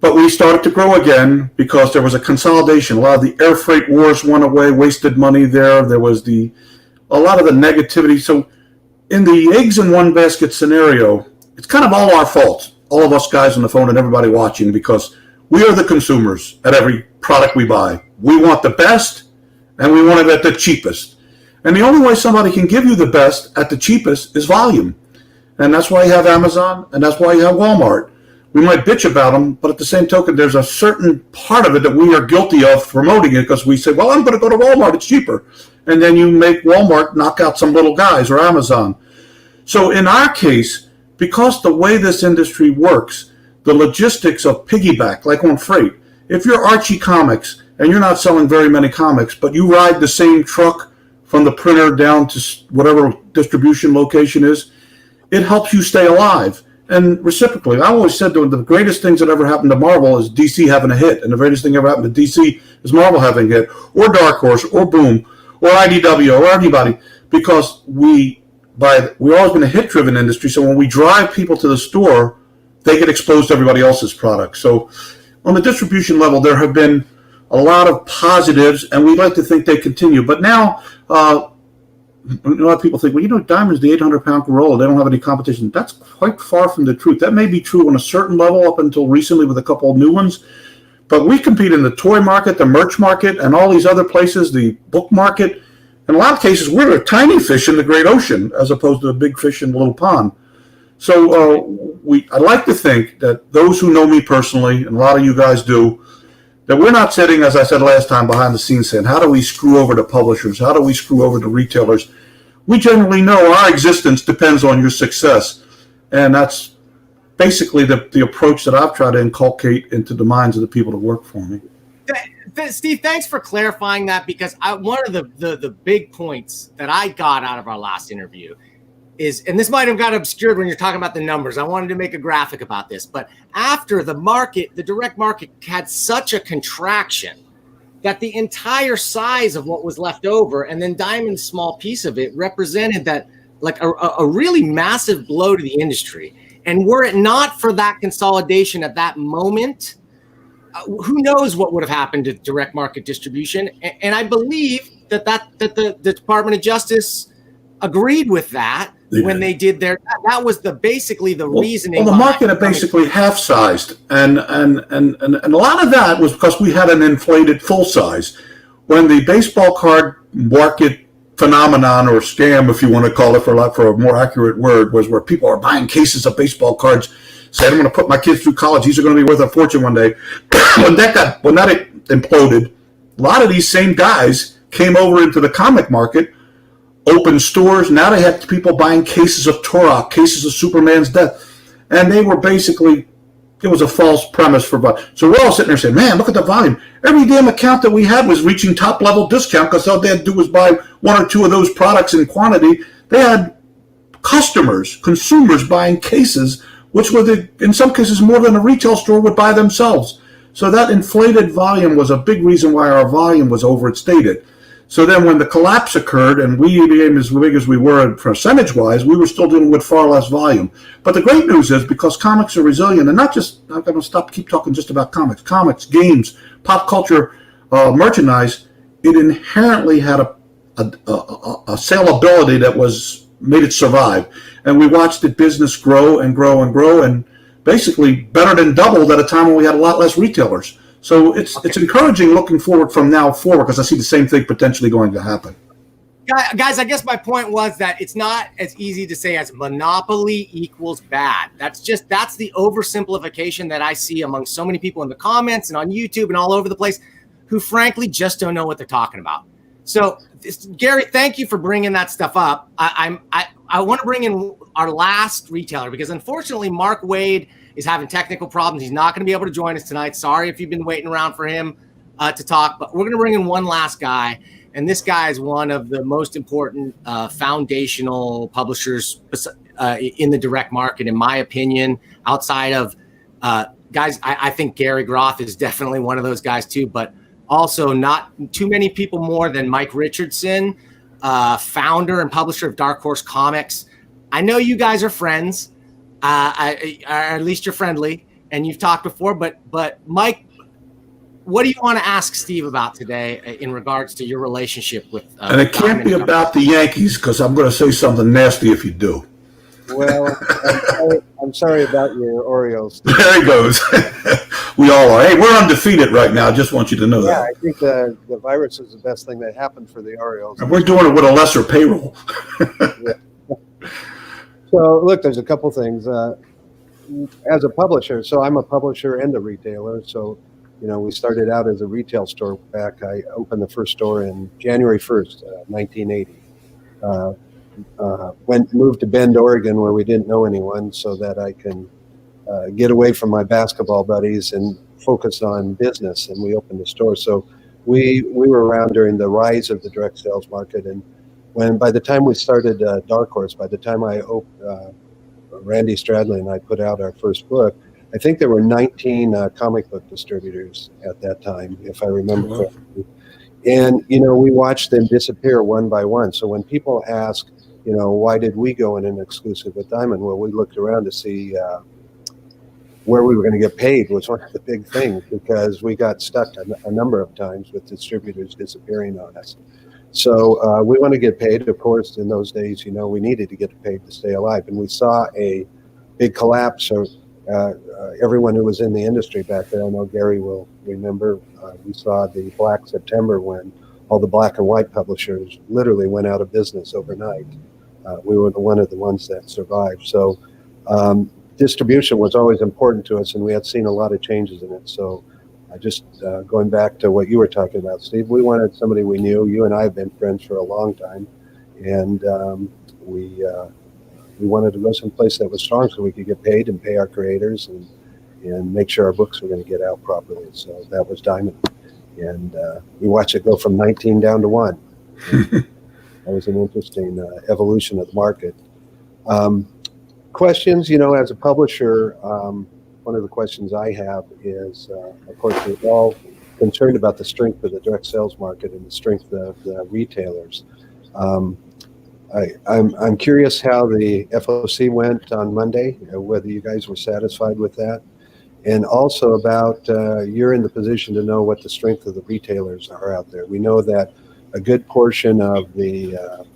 But we started to grow again because there was a consolidation. A lot of the air freight wars went away, wasted money there. There was a lot of the negativity. So in the eggs in one basket scenario, it's kind of all our fault, all of us guys on the phone and everybody watching, because we are the consumers at every product we buy. We want the best, and we want it at the cheapest. And the only way somebody can give you the best at the cheapest is volume. And that's why you have Amazon, and that's why you have Walmart. We might bitch about them, but at the same token, there's a certain part of it that we are guilty of promoting it, because we say, well, I'm going to go to Walmart, it's cheaper. And then you make Walmart knock out some little guys, or Amazon. So in our case, because the way this industry works, the logistics of piggyback, like on freight, if you're Archie Comics and you're not selling very many comics, but you ride the same truck from the printer down to whatever distribution location is, it helps you stay alive. And reciprocally, I always said that the greatest things that ever happened to Marvel is DC having a hit, and the greatest thing ever happened to DC is Marvel having a hit, or Dark Horse, or Boom, or IDW, or anybody, because we've always been a hit-driven industry. So when we drive people to the store, they get exposed to everybody else's products. So on the distribution level, there have been a lot of positives, and we'd like to think they continue. But now, a lot of people think, well, Diamond's the 800-pound gorilla. They don't have any competition. That's quite far from the truth. That may be true on a certain level up until recently with a couple of new ones. But we compete in the toy market, the merch market, and all these other places, the book market. In a lot of cases, we're a tiny fish in the great ocean as opposed to a big fish in a little pond. So I'd like to think that those who know me personally, and a lot of you guys do, that we're not sitting, as I said last time, behind the scenes saying, how do we screw over the publishers? How do we screw over the retailers? We generally know our existence depends on your success. And that's basically the approach that I've tried to inculcate into the minds of the people that work for me. Steve, thanks for clarifying that, because one of the big points that I got out of our last interview is, and this might have got obscured when you're talking about the numbers. I wanted to make a graphic about this, but after the direct market had such a contraction that the entire size of what was left over, and then Diamond's small piece of it, represented that like a really massive blow to the industry. And were it not for that consolidation at that moment, who knows what would have happened to direct market distribution? And I believe that the Department of Justice agreed with that when they did that was basically the reasoning. Well, the market had basically half-sized, and a lot of that was because we had an inflated full size. When the baseball card market phenomenon, or scam, if you want to call it for a more accurate word, was where people are buying cases of baseball cards, saying, I'm going to put my kids through college, these are going to be worth a fortune one day. when that imploded, a lot of these same guys came over into the comic market, opened stores. Now they had people buying cases of Turok, cases of Superman's death. And they were basically, it was a false premise for volume. So we're all sitting there saying, man, look at the volume. Every damn account that we had was reaching top level discount, because all they had to do was buy one or two of those products in quantity. They had customers, consumers buying cases, which were in some cases more than a retail store would buy themselves. So that inflated volume was a big reason why our volume was overstated. So then when the collapse occurred, and we became as big as we were percentage-wise, we were still dealing with far less volume. But the great news is, because comics are resilient, and not just, I'm going to keep talking just about comics, games, pop culture, merchandise, it inherently had a saleability that made it survive. And we watched the business grow and grow and grow, and basically better than doubled at a time when we had a lot less retailers. So it's encouraging looking forward from now forward, because I see the same thing potentially going to happen. Guys, I guess my point was that it's not as easy to say as monopoly equals bad. That's the oversimplification that I see among so many people in the comments and on YouTube and all over the place who frankly just don't know what they're talking about. So Gary, thank you for bringing that stuff up. I want to bring in our last retailer because unfortunately Mark Waid is having technical problems. He's not going to be able to join us tonight. Sorry if you've been waiting around for him to talk, but we're going to bring in one last guy. And this guy is one of the most important foundational publishers in the direct market, in my opinion, outside of guys. I think Gary Groth is definitely one of those guys too, but also not too many people more than Mike Richardson, founder and publisher of Dark Horse Comics. I know you guys are friends, or at least you're friendly, and you've talked before, but Mike, what do you want to ask Steve about today in regards to your relationship with? And it can't be about the Yankees because I'm going to say something nasty if you do. Well, I'm sorry about your Orioles. There he goes. We all are. Hey, we're undefeated right now. I just want you to know that. Yeah, I think the virus is the best thing that happened for the Orioles. And we're doing it with a lesser payroll. Yeah. So, look, there's a couple things. As a publisher, so I'm a publisher and a retailer, so we started out as a retail store back. I opened the first store in January 1st, 1980. Moved to Bend, Oregon, where we didn't know anyone, so that I can get away from my basketball buddies and focus on business. And we opened the store. So we were around during the rise of the direct sales market. And by the time we started Dark Horse, by the time Randy Stradley and I put out our first book, I think there were 19 comic book distributors at that time, if I remember correctly. And, we watched them disappear one by one. So when people ask, why did we go in an exclusive with Diamond? Well, we looked around to see where we were going to get paid was one of the big things, because we got stuck a number of times with distributors disappearing on us. So we want to get paid. Of course, in those days, we needed to get paid to stay alive. And we saw a big collapse. So everyone who was in the industry back then, I know Gary will remember, we saw the Black September when all the black and white publishers literally went out of business overnight. We were one of the ones that survived. So distribution was always important to us, and we had seen a lot of changes in it. So just going back to what you were talking about, Steve, we wanted somebody we knew. You and I have been friends for a long time, and we wanted to go someplace that was strong so we could get paid and pay our creators and make sure our books were going to get out properly. So that was Diamond. And we watched it go from 19 down to 1. That was an interesting evolution of the market. Questions, as a publisher, one of the questions I have is, of course, we're all concerned about the strength of the direct sales market and the strength of the retailers. I'm curious how the FOC went on Monday, whether you guys were satisfied with that. And also about, you're in the position to know what the strength of the retailers are out there. We know that a good portion of the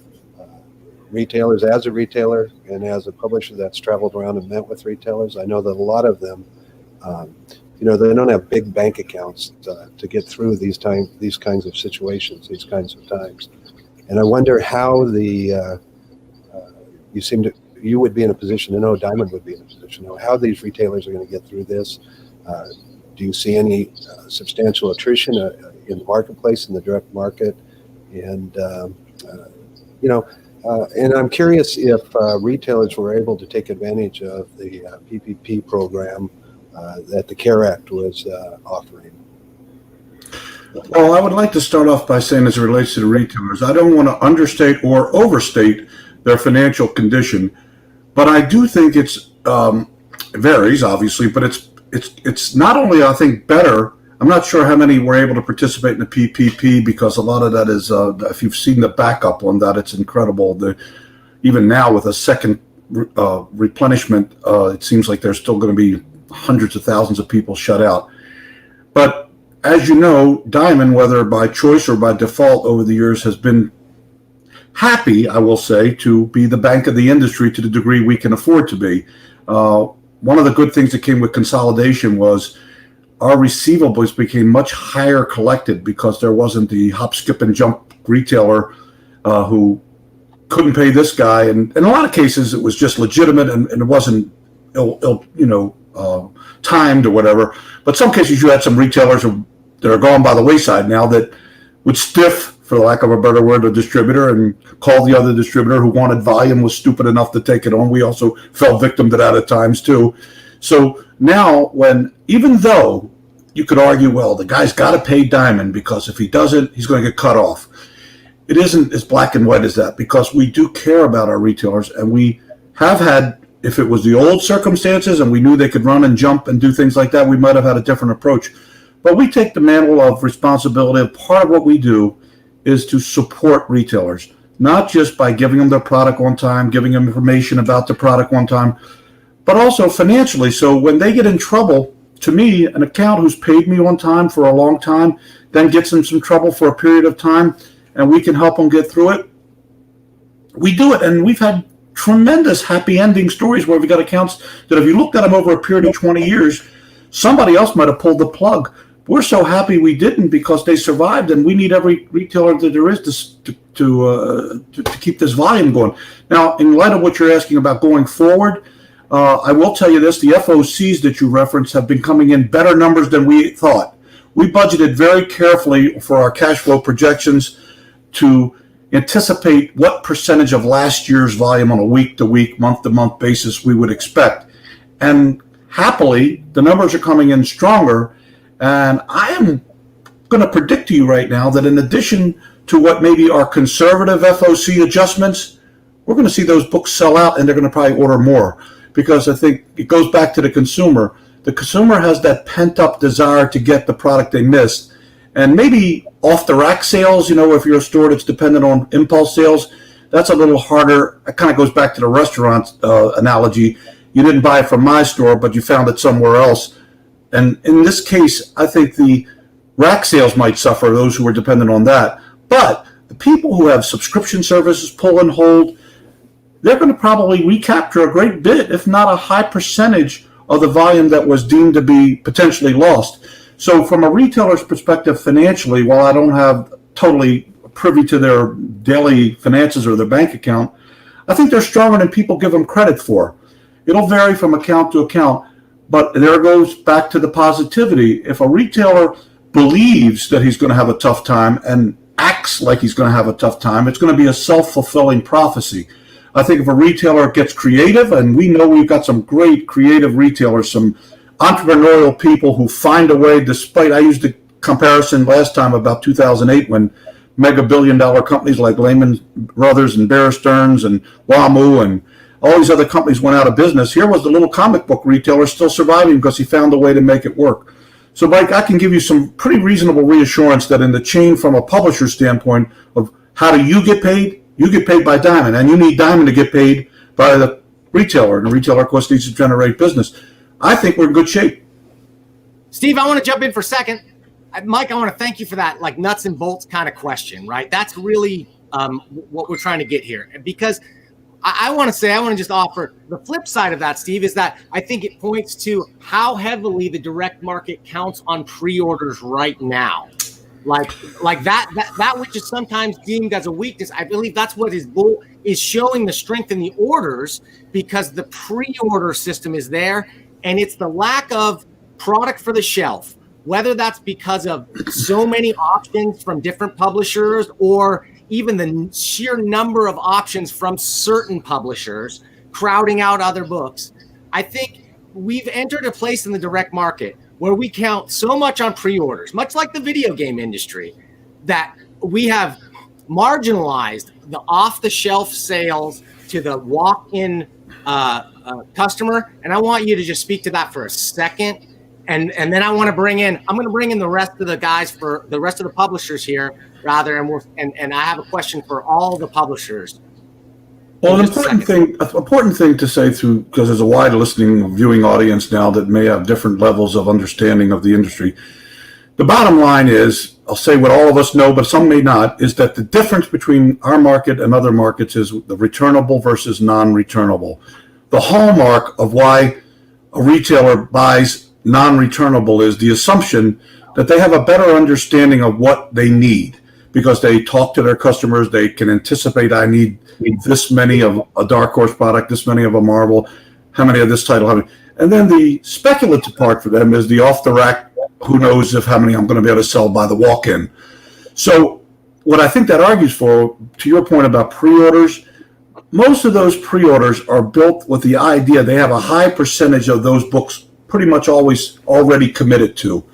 retailers, as a retailer and as a publisher that's traveled around and met with retailers, I know that a lot of them, they don't have big bank accounts to get through these kinds of situations, these kinds of times. And I wonder how you would be in a position to know, Diamond would be in a position to know how these retailers are going to get through this. Do you see any substantial attrition in the marketplace, in the direct market? And, and I'm curious if retailers were able to take advantage of the PPP program that the CARE Act was offering. Well, I would like to start off by saying, as it relates to the retailers, I don't want to understate or overstate their financial condition, but I do think it varies, obviously, but it's not only, I think, better. I'm not sure how many were able to participate in the PPP, because a lot of that is, if you've seen the backup on that, it's incredible. Even now with a second replenishment, it seems like there's still going to be hundreds of thousands of people shut out. But as you know, Diamond, whether by choice or by default over the years, has been happy, I will say, to be the bank of the industry to the degree we can afford to be. One of the good things that came with consolidation was our receivables became much higher collected, because there wasn't the hop, skip, and jump retailer who couldn't pay this guy, and in a lot of cases it was just legitimate and it wasn't timed or whatever. But some cases you had some retailers that are gone by the wayside now that would stiff, for lack of a better word, a distributor and call the other distributor who wanted volume was stupid enough to take it on. We also fell victim to that at times too. So now even though you could argue, well, the guy's got to pay Diamond because if he doesn't, he's going to get cut off. It isn't as black and white as that, because we do care about our retailers, and we have had, if it was the old circumstances and we knew they could run and jump and do things like that, we might have had a different approach. But we take the mantle of responsibility. Part of what we do is to support retailers, not just by giving them their product on time, giving them information about the product on time, but also financially. So when they get in trouble, to me, an account who's paid me on time for a long time, then gets in some trouble for a period of time, and we can help them get through it, we do it. And we've had tremendous happy ending stories where we've got accounts that if you looked at them over a period of 20 years, somebody else might have pulled the plug. We're so happy we didn't, because they survived, and we need every retailer that there is to keep this volume going. Now, in light of what you're asking about going forward, I will tell you this: the FOCs that you referenced have been coming in better numbers than we thought. We budgeted very carefully for our cash flow projections to anticipate what percentage of last year's volume on a week-to-week, month-to-month basis we would expect. And happily, the numbers are coming in stronger. And I am going to predict to you right now that in addition to what maybe are conservative FOC adjustments, we're going to see those books sell out, and they're going to probably order more, because I think it goes back to the consumer. The consumer has that pent-up desire to get the product they missed. And maybe off-the-rack sales, if you're a store that's dependent on impulse sales, that's a little harder. It kind of goes back to the restaurant analogy. You didn't buy it from my store, but you found it somewhere else. And in this case, I think the rack sales might suffer, those who are dependent on that. But the people who have subscription services, pull and hold, they're going to probably recapture a great bit, if not a high percentage, of the volume that was deemed to be potentially lost. So from a retailer's perspective financially, while I don't have totally privy to their daily finances or their bank account, I think they're stronger than people give them credit for. It'll vary from account to account. But there goes back to the positivity. If a retailer believes that he's going to have a tough time and acts like he's going to have a tough time, it's going to be a self-fulfilling prophecy. I think if a retailer gets creative, and we know we've got some great creative retailers, some entrepreneurial people who find a way, despite, I used the comparison last time about 2008 when mega billion-dollar companies like Lehman Brothers and Bear Stearns and WAMU and all these other companies went out of business. Here was the little comic book retailer still surviving because he found a way to make it work. So, Mike, I can give you some pretty reasonable reassurance that in the chain from a publisher standpoint of how do you get paid? You get paid by Diamond, and you need Diamond to get paid by the retailer, and the retailer, of course, needs to generate business. I think we're in good shape. Steve, I want to jump in for a second. Mike, I want to thank you for that nuts and bolts kind of question, right? That's really what we're trying to get here. Because I want to just offer the flip side of that, Steve, is that I think it points to how heavily the direct market counts on pre-orders right now. Like that which is sometimes deemed as a weakness. I believe that's what his bull is showing, the strength in the orders, because the pre-order system is there, and it's the lack of product for the shelf, whether that's because of so many options from different publishers or even the sheer number of options from certain publishers crowding out other books. I think we've entered a place in the direct market where we count so much on pre-orders, much like the video game industry, that we have marginalized the off-the-shelf sales to the walk-in customer. And I want you to just speak to that for a second. And then I'm going to bring in the rest of the guys, for the rest of the publishers here, rather, and I have a question for all the publishers. Well, an important thing to say through, because there's a wide listening, viewing audience now that may have different levels of understanding of the industry. The bottom line is, I'll say what all of us know, but some may not, is that the difference between our market and other markets is the returnable versus non-returnable. The hallmark of why a retailer buys non-returnable is the assumption that they have a better understanding of what they need. because they talk to their customers. They can anticipate, I need this many of a Dark Horse product, this many of a Marvel, how many of this title. And then the speculative part for them is the off the rack, who knows if how many I'm going to be able to sell by the walk-in. So what I think that argues for, to your point about pre-orders, most of those pre-orders are built with the idea they have a high percentage of those books pretty much always already committed to.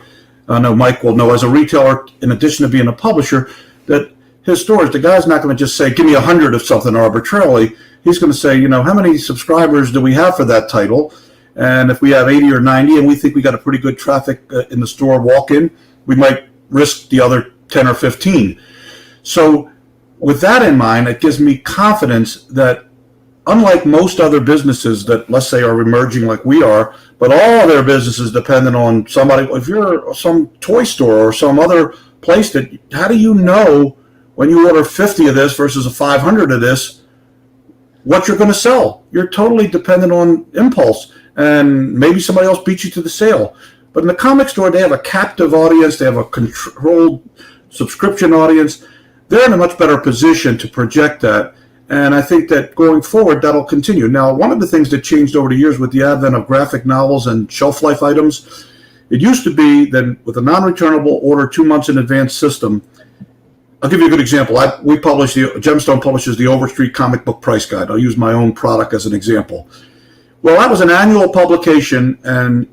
I know Mike will know, as a retailer, in addition to being a publisher, that his stores, the guy's not going to just say, give me 100 of something arbitrarily. He's going to say, how many subscribers do we have for that title? And if we have 80 or 90 and we think we got a pretty good traffic in the store walk-in, we might risk the other 10 or 15. So with that in mind, it gives me confidence that unlike most other businesses that, let's say, are emerging like we are, but all their businesses dependent on somebody, if you're some toy store or some other place, that how do you know when you order 50 of this versus a 500 of this, what you're going to sell? You're totally dependent on impulse, and maybe somebody else beats you to the sale. But in the comic store, they have a captive audience. They have a controlled subscription audience. They're in a much better position to project that. And I think that going forward, that'll continue. Now, one of the things that changed over the years with the advent of graphic novels and shelf life items, it used to be that with a non-returnable order 2 months in advance system. I'll give you a good example. Gemstone publishes the Overstreet Comic Book Price Guide. I'll use my own product as an example. Well, that was an annual publication and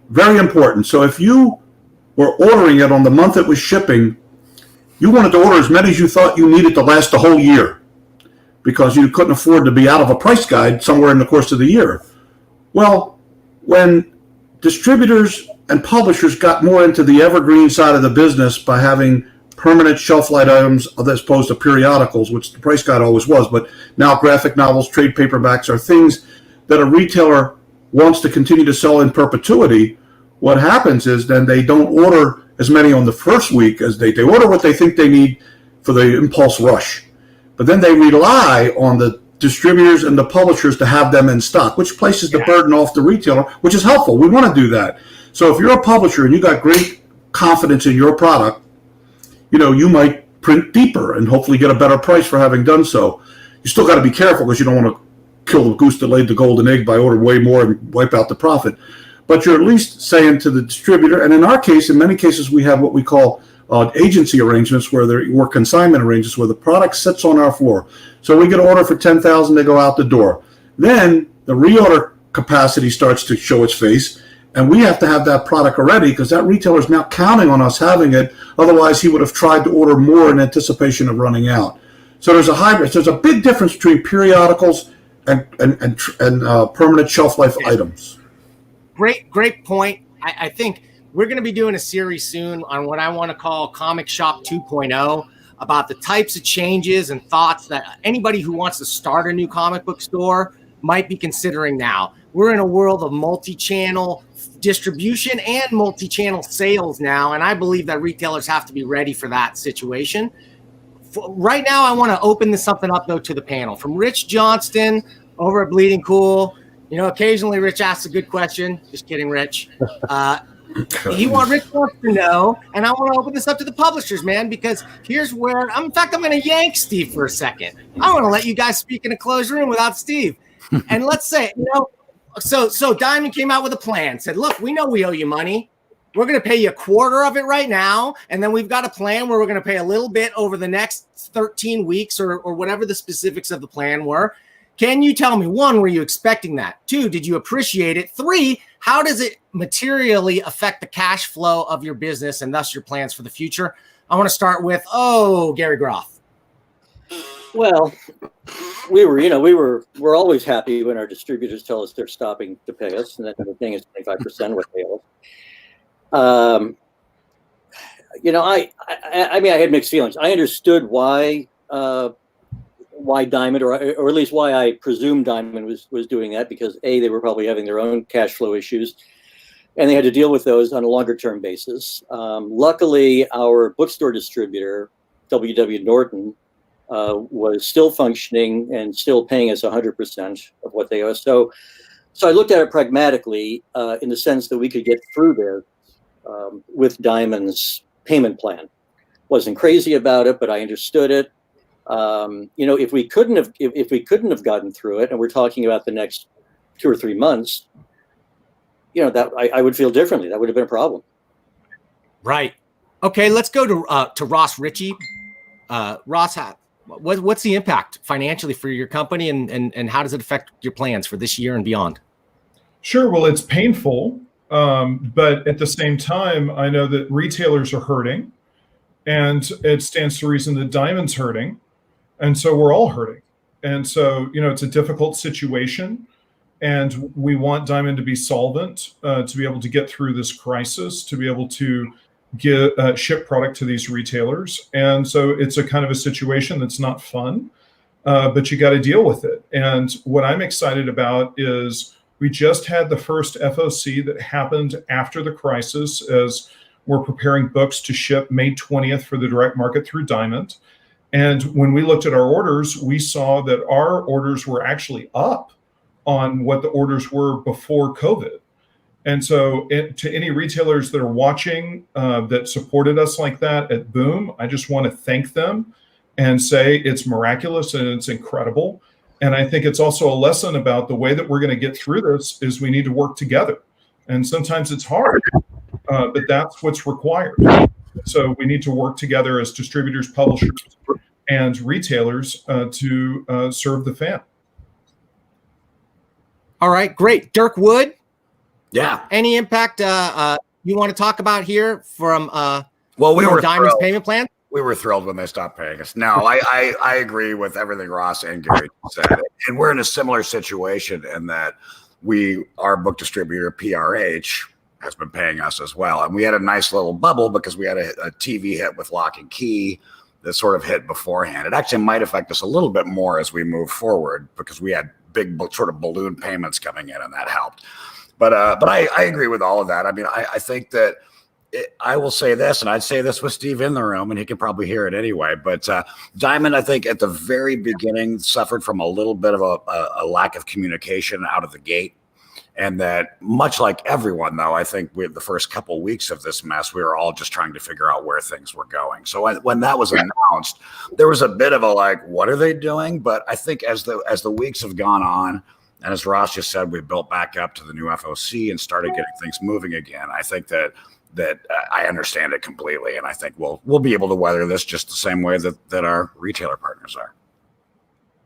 very important. So if you were ordering it on the month it was shipping, you wanted to order as many as you thought you needed to last the whole year, because you couldn't afford to be out of a price guide somewhere in the course of the year. Well, when distributors and publishers got more into the evergreen side of the business by having permanent shelf life items as opposed to periodicals, which the price guide always was, but now graphic novels, trade paperbacks are things that a retailer wants to continue to sell in perpetuity. What happens is then they don't order as many on the first week as they order what they think they need for the impulse rush. But then they rely on the distributors and the publishers to have them in stock, which places the burden off the retailer, which is helpful. We want to do that. So if you're a publisher and you got great confidence in your product, you might print deeper and hopefully get a better price for having done so. You still got to be careful because you don't want to kill the goose that laid the golden egg by ordering way more and wipe out the profit. But you're at least saying to the distributor, and in our case, in many cases, we have what we call agency arrangements or consignment arrangements where the product sits on our floor. So we get an order for 10,000, they go out the door. Then the reorder capacity starts to show its face, and we have to have that product already because that retailer is now counting on us having it. Otherwise, he would have tried to order more in anticipation of running out. So there's a hybrid. There's a big difference between periodicals and permanent shelf life items. Great point. I think we're going to be doing a series soon on what I want to call Comic Shop 2.0 about the types of changes and thoughts that anybody who wants to start a new comic book store might be considering now. We're in a world of multi-channel distribution and multi-channel sales now, and I believe that retailers have to be ready for that situation. Right now, I want to open something up, though, to the panel. From Rich Johnston over at Bleeding Cool. Occasionally Rich asks a good question. Just kidding, Rich. Rich wants to know, and I want to open this up to the publishers, man, because here's where, in fact, I'm going to yank Steve for a second. I want to let you guys speak in a closed room without Steve. And let's say, so Diamond came out with a plan, said, look, we know we owe you money. We're going to pay you a quarter of it right now, and then we've got a plan where we're going to pay a little bit over the next 13 weeks or whatever the specifics of the plan were. Can you tell me, 1, were you expecting that? 2, did you appreciate it? 3, how does it materially affect the cash flow of your business and thus your plans for the future? I want to start with, Gary Groth. Well, we're always happy when our distributors tell us they're stopping to pay us, and then they're paying us 25% what they owe. I had mixed feelings. I understood why Diamond, or at least why I presume Diamond was doing that, because they were probably having their own cash flow issues, and they had to deal with those on a longer term basis. Luckily, our bookstore distributor, W.W. Norton, was still functioning and still paying us 100% of what they owe. So I looked at it pragmatically in the sense that we could get through there with Diamond's payment plan. wasn't crazy about it, but I understood it. If we couldn't have gotten through it, and we're talking about the next 2 or 3 months, that I would feel differently. That would have been a problem. Right. Okay, let's go to Ross Richie. Ross, what's the impact financially for your company, and how does it affect your plans for this year and beyond? Sure. Well, it's painful, but at the same time, I know that retailers are hurting, and it stands to reason that Diamond's hurting, and so we're all hurting. And so, it's a difficult situation, and we want Diamond to be solvent, to be able to get through this crisis, to be able to ship product to these retailers. And so it's a kind of a situation that's not fun, but you got to deal with it. And what I'm excited about is we just had the first FOC that happened after the crisis, as we're preparing books to ship May 20th for the direct market through Diamond. And when we looked at our orders, we saw that our orders were actually up on what the orders were before COVID. And so to any retailers that are watching that supported us like that at Boom, I just want to thank them and say it's miraculous and it's incredible. And I think it's also a lesson about the way that we're going to get through this is we need to work together. And sometimes it's hard, but that's what's required. So we need to work together as distributors, publishers, and retailers to serve the fan. All right, great. Dirk Wood. Yeah. Any impact you want to talk about here from we were Diamond's thrilled. payment plan? We were thrilled when they stopped paying us. No, I agree with everything Ross and Gary said. And we're in a similar situation in that our book distributor, PRH, has been paying us as well. And we had a nice little bubble because we had a TV hit with Lock and Key that sort of hit beforehand. It actually might affect us a little bit more as we move forward because we had big sort of balloon payments coming in, and that helped. But I agree with all of that. I mean, I think that I will say this, and I'd say this with Steve in the room, and he can probably hear it anyway. But Diamond, I think at the very beginning suffered from a little bit of a lack of communication out of the gate. And that much like everyone, though, I think the first couple of weeks of this mess, we were all just trying to figure out where things were going. So when that was announced, there was a bit of a like, what are they doing? But I think as the weeks have gone on, and as Ross just said, we built back up to the new FOC and started getting things moving again. I think that I understand it completely, and I think we'll be able to weather this just the same way that our retailer partners are.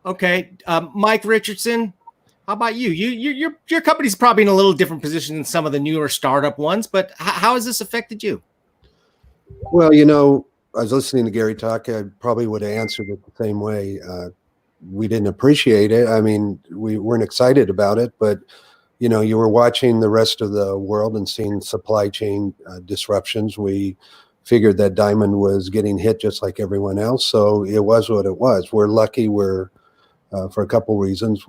Okay, Mike Richardson, how about you? Your company's probably in a little different position than some of the newer startup ones, but how has this affected you? Well, I was listening to Gary talk. I probably would have answered it the same way. We didn't appreciate it. I mean, we weren't excited about it, but you were watching the rest of the world and seeing supply chain disruptions. We figured that Diamond was getting hit just like everyone else. So it was what it was. We're lucky. For a couple reasons,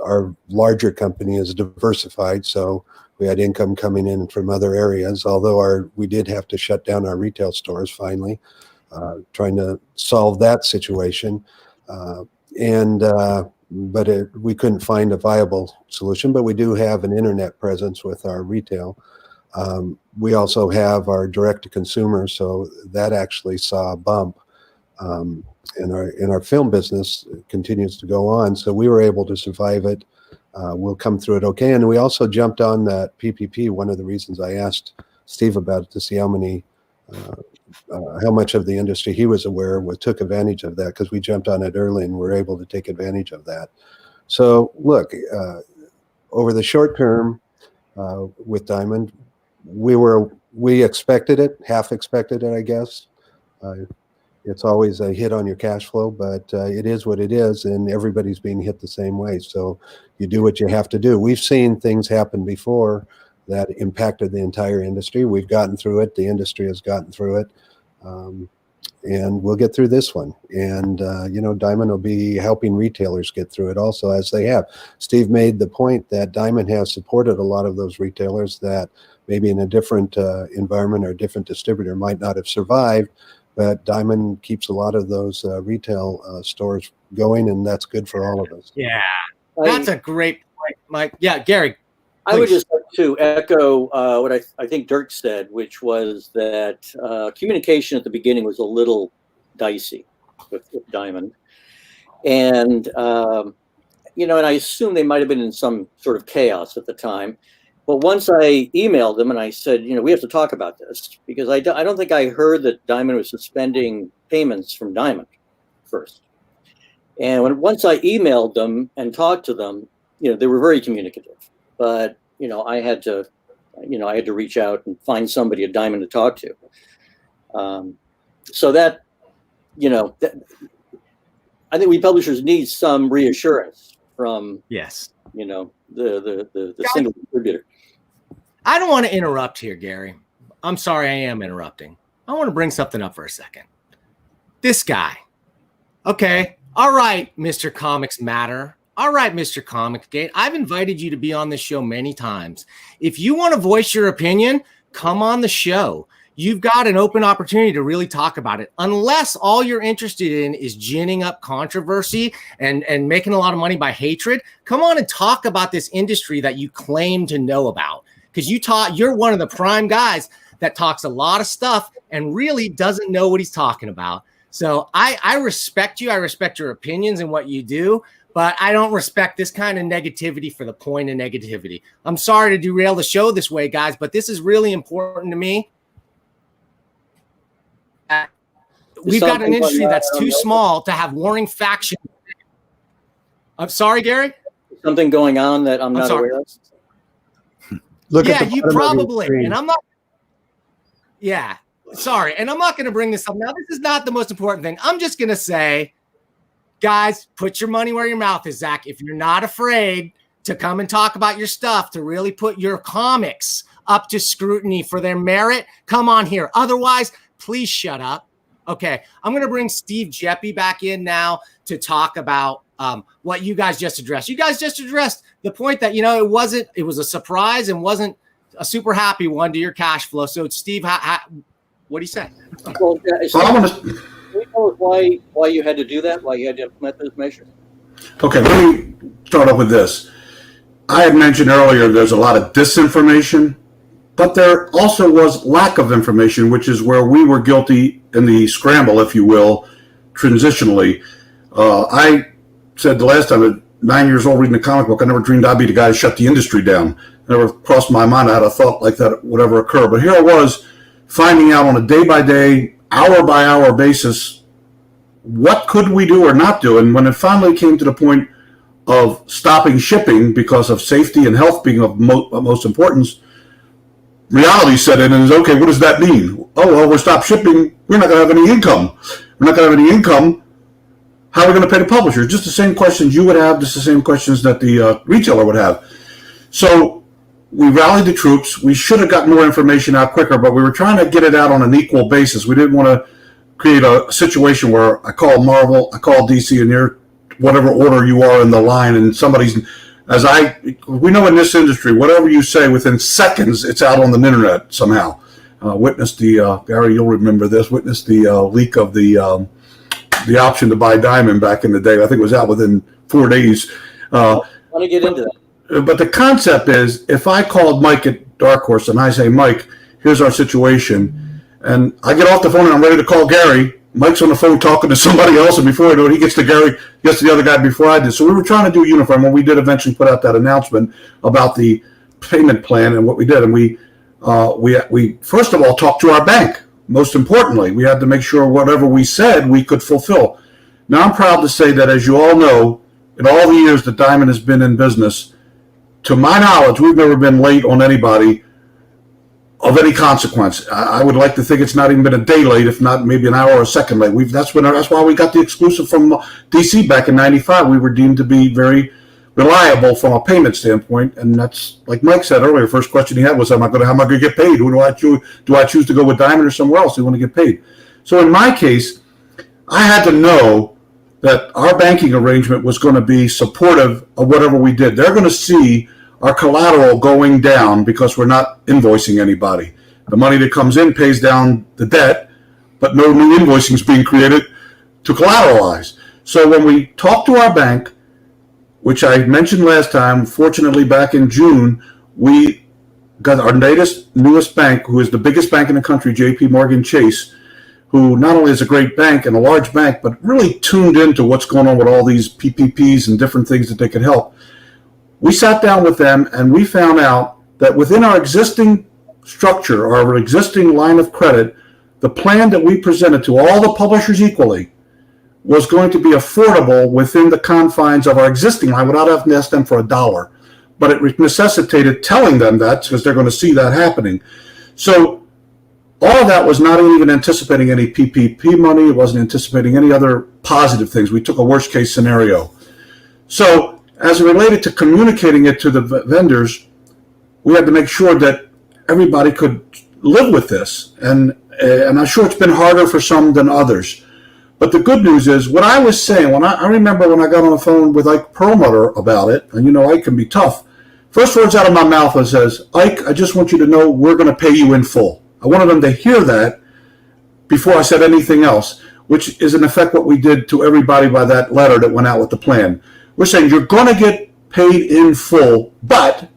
our larger company is diversified. So we had income coming in from other areas, although we did have to shut down our retail stores finally, trying to solve that situation. But we couldn't find a viable solution, but we do have an internet presence with our retail. We also have our direct to consumer, so that actually saw a bump. And our film business continues to go on, so we were able to survive it. We'll come through it okay. And we also jumped on that PPP. One of the reasons I asked Steve about it to see how much of the industry he was aware of, took advantage of that, because we jumped on it early and were able to take advantage of that. So look, over the short term with Diamond, we expected it, half expected it, I guess. It's always a hit on your cash flow, but it is what it is, and everybody's being hit the same way. So you do what you have to do. We've seen things happen before that impacted the entire industry. We've gotten through it. The industry has gotten through it. And we'll get through this one. And, Diamond will be helping retailers get through it also, as they have. Steve made the point that Diamond has supported a lot of those retailers that maybe in a different environment or a different distributor might not have survived, but Diamond keeps a lot of those retail stores going, and that's good for all of us. Yeah, that's a great point, Mike. Yeah, Gary. I would just like to echo what I think Dirk said, which was that communication at the beginning was a little dicey with Diamond. And, and I assume they might have been in some sort of chaos at the time. But once I emailed them and I said, we have to talk about this, because I don't think I heard that Diamond was suspending payments from Diamond first. And once I emailed them and talked to them, they were very communicative. But I had to reach out and find somebody at Diamond to talk to. So that, I think we publishers need some reassurance from the single distributor. I don't want to interrupt here, Gary. I'm sorry, I am interrupting. I want to bring something up for a second. This guy. Okay. All right, Mr. Comics Matter. All right, Mr. Comic Gate. I've invited you to be on this show many times. If you want to voice your opinion, come on the show. You've got an open opportunity to really talk about it. Unless all you're interested in is ginning up controversy and making a lot of money by hatred, come on and talk about this industry that you claim to know about. Because you're one of the prime guys that talks a lot of stuff and really doesn't know what he's talking about. So I respect you. I respect your opinions and what you do, but I don't respect this kind of negativity for the point of negativity. I'm sorry to derail the show this way, guys, but this is really important to me. We've got an industry that's too small to have warring factions. I'm sorry, Gary? Something going on that I'm not aware of? You probably. And I'm not. Yeah. Sorry. And I'm not going to bring this up. Now, this is not the most important thing. I'm just going to say, guys, put your money where your mouth is, Zach. If you're not afraid to come and talk about your stuff, to really put your comics up to scrutiny for their merit, come on here. Otherwise, please shut up. Okay, I'm going to bring Steve Geppi back in now to talk about what you guys just addressed. You guys just addressed the point that, it was a surprise and wasn't a super happy one to your cash flow. So, Steve, what do you say? Well, can you tell us why you had to do that, why you had to implement those measures? Okay, let me start off with this. I had mentioned earlier there's a lot of disinformation, but there also was lack of information, which is where we were guilty in the scramble, if you will, transitionally. I said the last time, at 9 years old reading a comic book, I never dreamed I'd be the guy to shut the industry down. It never crossed my mind I had a thought like that would ever occur. But here I was finding out on a day-by-day, hour-by-hour basis, what could we do or not do? And when it finally came to the point of stopping shipping because of safety and health being of most importance, reality set in and is, okay, what does that mean? Oh, well, we're stopped shipping. We're not going to have any income. We're not going to have any income. How are we going to pay the publisher? Just the same questions you would have, just the same questions that the retailer would have. So we rallied the troops. We should have gotten more information out quicker, but we were trying to get it out on an equal basis. We didn't want to create a situation where I call Marvel, I call DC, and you're whatever order you are in the line, and somebody's... we know in this industry, whatever you say, within seconds, it's out on the internet somehow. Witness the, Gary, you'll remember this, witness the leak of the option to buy Diamond back in the day. I think it was out within 4 days. I want to get into that. But the concept is, if I called Mike at Dark Horse and I say, Mike, here's our situation, and I get off the phone and I'm ready to call Gary, Mike's on the phone talking to somebody else, and before I know it, he gets to Gary, gets to the other guy before I did. So we were trying to do uniform, when we did eventually put out that announcement about the payment plan and what we did. And we first of all talked to our bank. Most importantly, we had to make sure whatever we said we could fulfill. Now, I'm proud to say that, as you all know, in all the years that Diamond has been in business, to my knowledge, we've never been late on anybody of any consequence. I would like to think it's not even been a day late, if not maybe an hour or a second late. That's why we got the exclusive from DC back in '95. We were deemed to be very reliable from a payment standpoint, and that's, like Mike said earlier, first question he had was, how am I going to get paid? Who do I choose? Do I choose to go with Diamond or somewhere else? Who want to get paid? So in my case, I had to know that our banking arrangement was going to be supportive of whatever we did. They're going to see our collateral going down because we're not invoicing anybody. The money that comes in pays down the debt, but no new invoicing is being created to collateralize. So when we talked to our bank, which I mentioned last time, fortunately back in June, we got our newest bank, who is the biggest bank in the country, J.P. Morgan Chase, who not only is a great bank and a large bank, but really tuned into what's going on with all these PPPs and different things that they could help. We sat down with them and we found out that within our existing structure, our existing line of credit, the plan that we presented to all the publishers equally was going to be affordable within the confines of our existing line without having to ask them for $1. But it necessitated telling them that because they're going to see that happening. So all of that was not even anticipating any PPP money. It wasn't anticipating any other positive things. We took a worst case scenario. So as it related to communicating it to the vendors, we had to make sure that everybody could live with this. And I'm sure it's been harder for some than others. But the good news is, what I was saying, I remember when I got on the phone with Ike Perlmutter about it, and you know Ike can be tough. First words out of my mouth was, Ike, I just want you to know we're going to pay you in full. I wanted them to hear that before I said anything else, which is in effect what we did to everybody by that letter that went out with the plan. We're saying you're going to get paid in full, but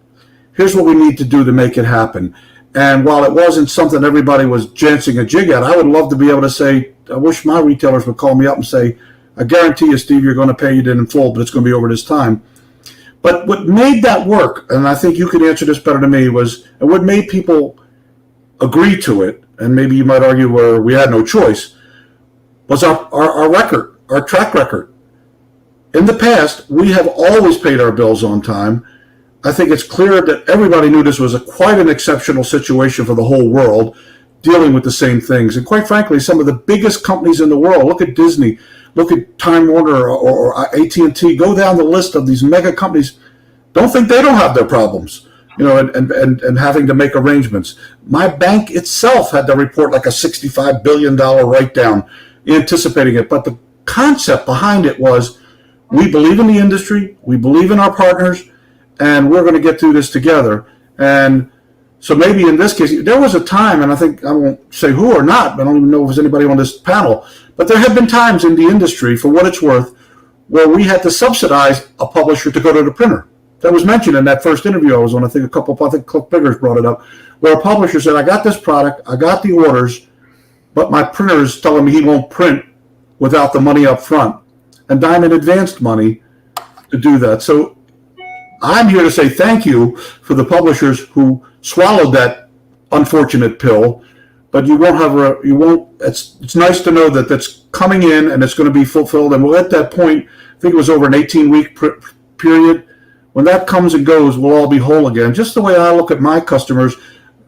here's what we need to do to make it happen. And while it wasn't something everybody was dancing a jig at, I would love to be able to say, I wish my retailers would call me up and say, I guarantee you, Steve, you're going to pay it in full, but it's going to be over this time. But what made that work, and I think you could answer this better than me, was, and what made people agree to it, and maybe you might argue where we had no choice, was our record, our track record. In the past, we have always paid our bills on time. I think it's clear that everybody knew this was quite an exceptional situation for the whole world, dealing with the same things. And quite frankly, some of the biggest companies in the world, look at Disney, look at Time Warner or AT&T, go down the list of these mega companies, don't think they don't have their problems, you know, and having to make arrangements. My bank itself had to report like a $65 billion write-down, anticipating it. But the concept behind it was, we believe in the industry, we believe in our partners, and we're going to get through this together. And so maybe in this case, there was a time, and I think, I won't say who or not, but I don't even know if there's anybody on this panel, but there have been times in the industry, for what it's worth, where we had to subsidize a publisher to go to the printer. That was mentioned in that first interview I was on. I think Cliff Biggers brought it up, where a publisher said, I got this product, I got the orders, but my printer is telling me he won't print without the money up front. And Diamond advanced money to do that. So I'm here to say thank you for the publishers who swallowed that unfortunate pill, but you won't have it's nice to know that that's coming in and it's going to be fulfilled. And we'll at that point, I think it was over an 18-week period. When that comes and goes, we'll all be whole again. Just the way I look at my customers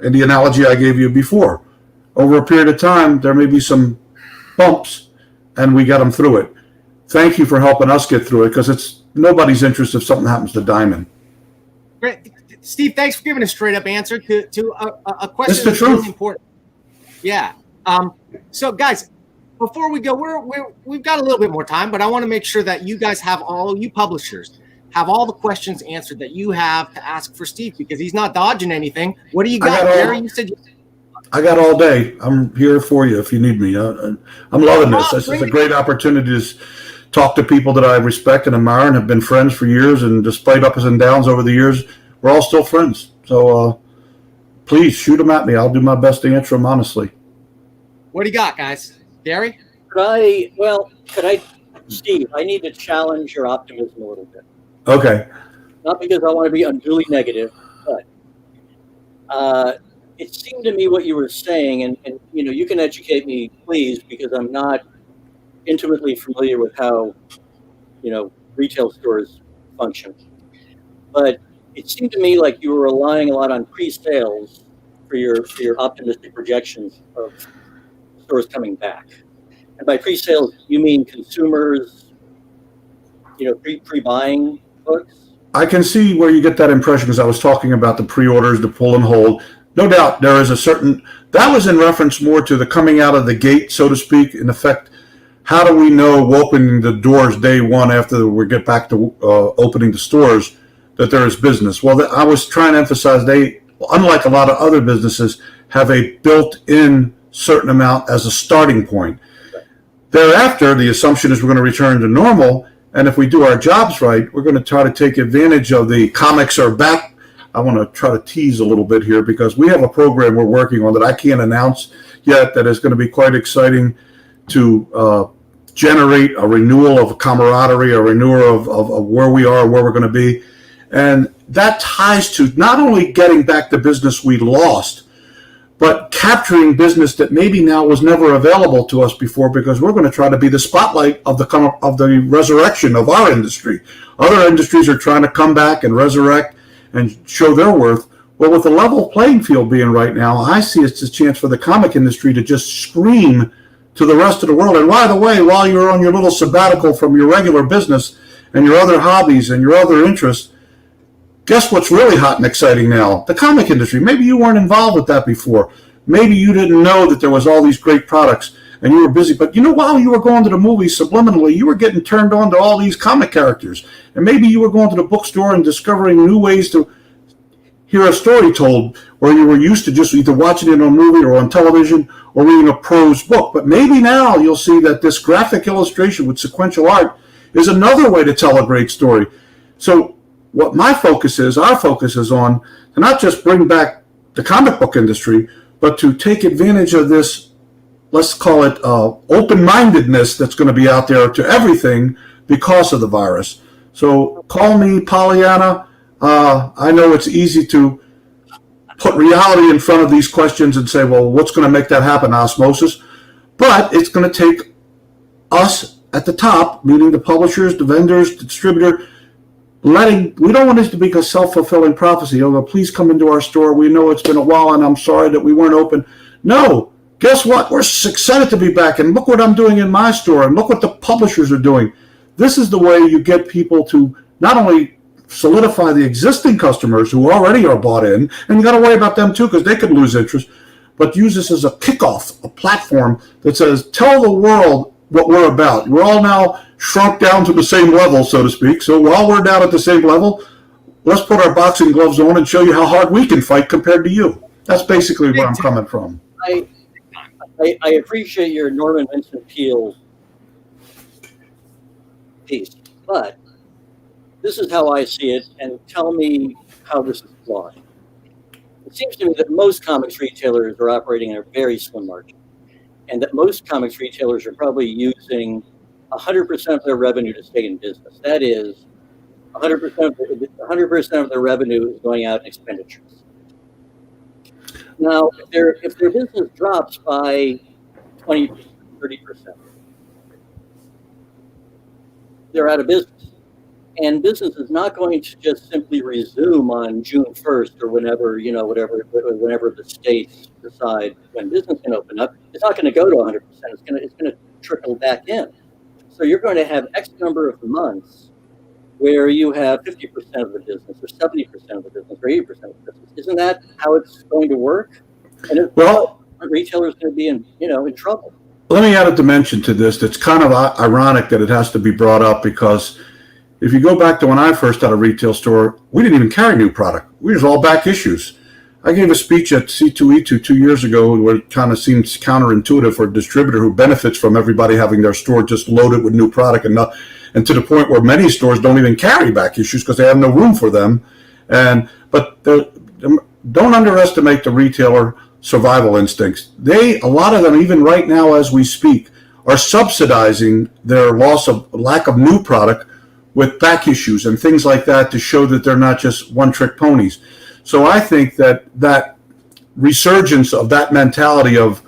and the analogy I gave you before. Over a period of time, there may be some bumps and we got them through it. Thank you for helping us get through it, because it's nobody's interest if something happens to Diamond. Great. Steve, thanks for giving a straight up answer to a question It's the that's truth. really important. Yeah. So guys, before we go, we've got a little bit more time, but I want to make sure that you guys have you publishers have all the questions answered that you have to ask for Steve, because he's not dodging anything. What do you got, Gary? You said I got all day. I'm here for you if you need me. I'm loving this. This is a great opportunity to talk to people that I respect and admire and have been friends for years, and despite ups and downs over the years, we're all still friends. So please shoot them at me. I'll do my best to answer them honestly. What do you got, guys? Gary? Steve, I need to challenge your optimism a little bit. Okay. Not because I want to be unduly negative, but it seemed to me what you were saying, and you know, you can educate me, please, because I'm not intimately familiar with how, you know, retail stores function. But it seemed to me like you were relying a lot on pre-sales for your optimistic projections of stores coming back. And by pre-sales, you mean consumers, you know, pre-buying folks? I can see where you get that impression, because I was talking about the pre-orders, the pull and hold. No doubt there is that was in reference more to the coming out of the gate, so to speak, in effect. How do we know opening the doors day one after we get back to opening the stores that there is business? Well, I was trying to emphasize they, unlike a lot of other businesses, have a built-in certain amount as a starting point. Thereafter, the assumption is we're going to return to normal, and if we do our jobs right, we're going to try to take advantage of the comics are back I want to try to tease a little bit here because we have a program we're working on that I can't announce yet that is going to be quite exciting to generate a renewal of camaraderie, a renewal of where we are, where we're going to be. And that ties to not only getting back the business we lost, but capturing business that maybe now was never available to us before, because we're going to try to be the spotlight of the resurrection of our industry. Other industries are trying to come back and resurrect and show their worth. Well, with the level playing field being right now, I see it's a chance for the comic industry to just scream to the rest of the world. And by the way, while you're on your little sabbatical from your regular business and your other hobbies and your other interests, guess what's really hot and exciting now? The comic industry. Maybe you weren't involved with that before. Maybe you didn't know that there was all these great products and you were busy. But while you were going to the movies subliminally, you were getting turned on to all these comic characters. And maybe you were going to the bookstore and discovering new ways to hear a story told, where you were used to just either watching it on a movie or on television or reading a prose book. But maybe now you'll see that this graphic illustration with sequential art is another way to tell a great story. So what our focus is on to not just bring back the comic book industry, but to take advantage of this, let's call it open-mindedness that's going to be out there to everything because of the virus. So call me Pollyanna. I know it's easy to put reality in front of these questions and say, well, what's going to make that happen, osmosis? But it's going to take us at the top, meaning the publishers, the vendors, the distributor, we don't want this to be a self-fulfilling prophecy. Please come into our store. We know it's been a while and I'm sorry that we weren't open. No, guess what? We're excited to be back, and look what I'm doing in my store, and look what the publishers are doing. This is the way you get people to not only solidify the existing customers who already are bought in, and you got to worry about them too because they could lose interest, but use this as a kickoff, a platform that says, tell the world what we're about. We're all now shrunk down to the same level, so to speak. So while we're down at the same level, let's put our boxing gloves on and show you how hard we can fight compared to you. That's basically where I'm coming from. I appreciate your Norman Vincent Peale piece, but this is how I see it, and tell me how this is flawed. It seems to me that most comics retailers are operating in a very slim margin, and that most comics retailers are probably using 100% of their revenue to stay in business. That is, 100% of their revenue is going out in expenditures. Now, if their business drops by 20, 30%, they're out of business. And business is not going to just simply resume on June 1st or whenever the states decide when business can open up. It's not going to go to 100%. It's going to trickle back in. So you're going to have X number of months where you have 50% of the business or 70% of the business or 80% of the business. Isn't that how it's going to work? And retailers going to be in trouble. Let me add a dimension to this that's kind of ironic that it has to be brought up, because if you go back to when I first had a retail store, we didn't even carry new product. We was all back issues. I gave a speech at C2E2 2 years ago where it kind of seems counterintuitive for a distributor who benefits from everybody having their store just loaded with new product, and to the point where many stores don't even carry back issues because they have no room for them. But don't underestimate the retailer survival instincts. A lot of them, even right now as we speak, are subsidizing their lack of new product with back issues and things like that to show that they're not just one-trick ponies. So I think that resurgence of that mentality of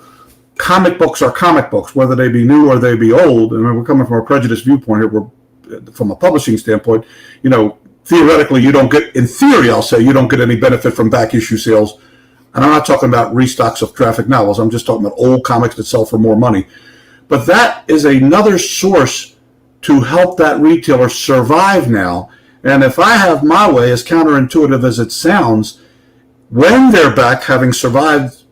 comic books are comic books, whether they be new or they be old, and we're coming from a prejudiced viewpoint here, from a publishing standpoint, theoretically in theory, I'll say you don't get any benefit from back issue sales. And I'm not talking about restocks of graphic novels. I'm just talking about old comics that sell for more money. But that is another source to help that retailer survive now. And if I have my way, as counterintuitive as it sounds, when they're back, having survived,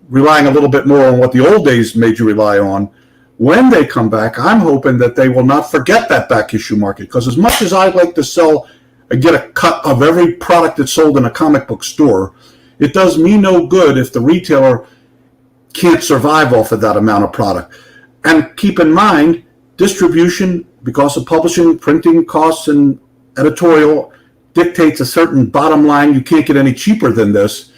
relying a little bit more on what the old days made you rely on, when they come back, I'm hoping that they will not forget that back issue market. Because as much as I'd like to sell and get a cut of every product that's sold in a comic book store, it does me no good if the retailer can't survive off of that amount of product. And keep in mind, distribution, because of publishing, printing costs, and editorial, dictates a certain bottom line. You can't get any cheaper than this.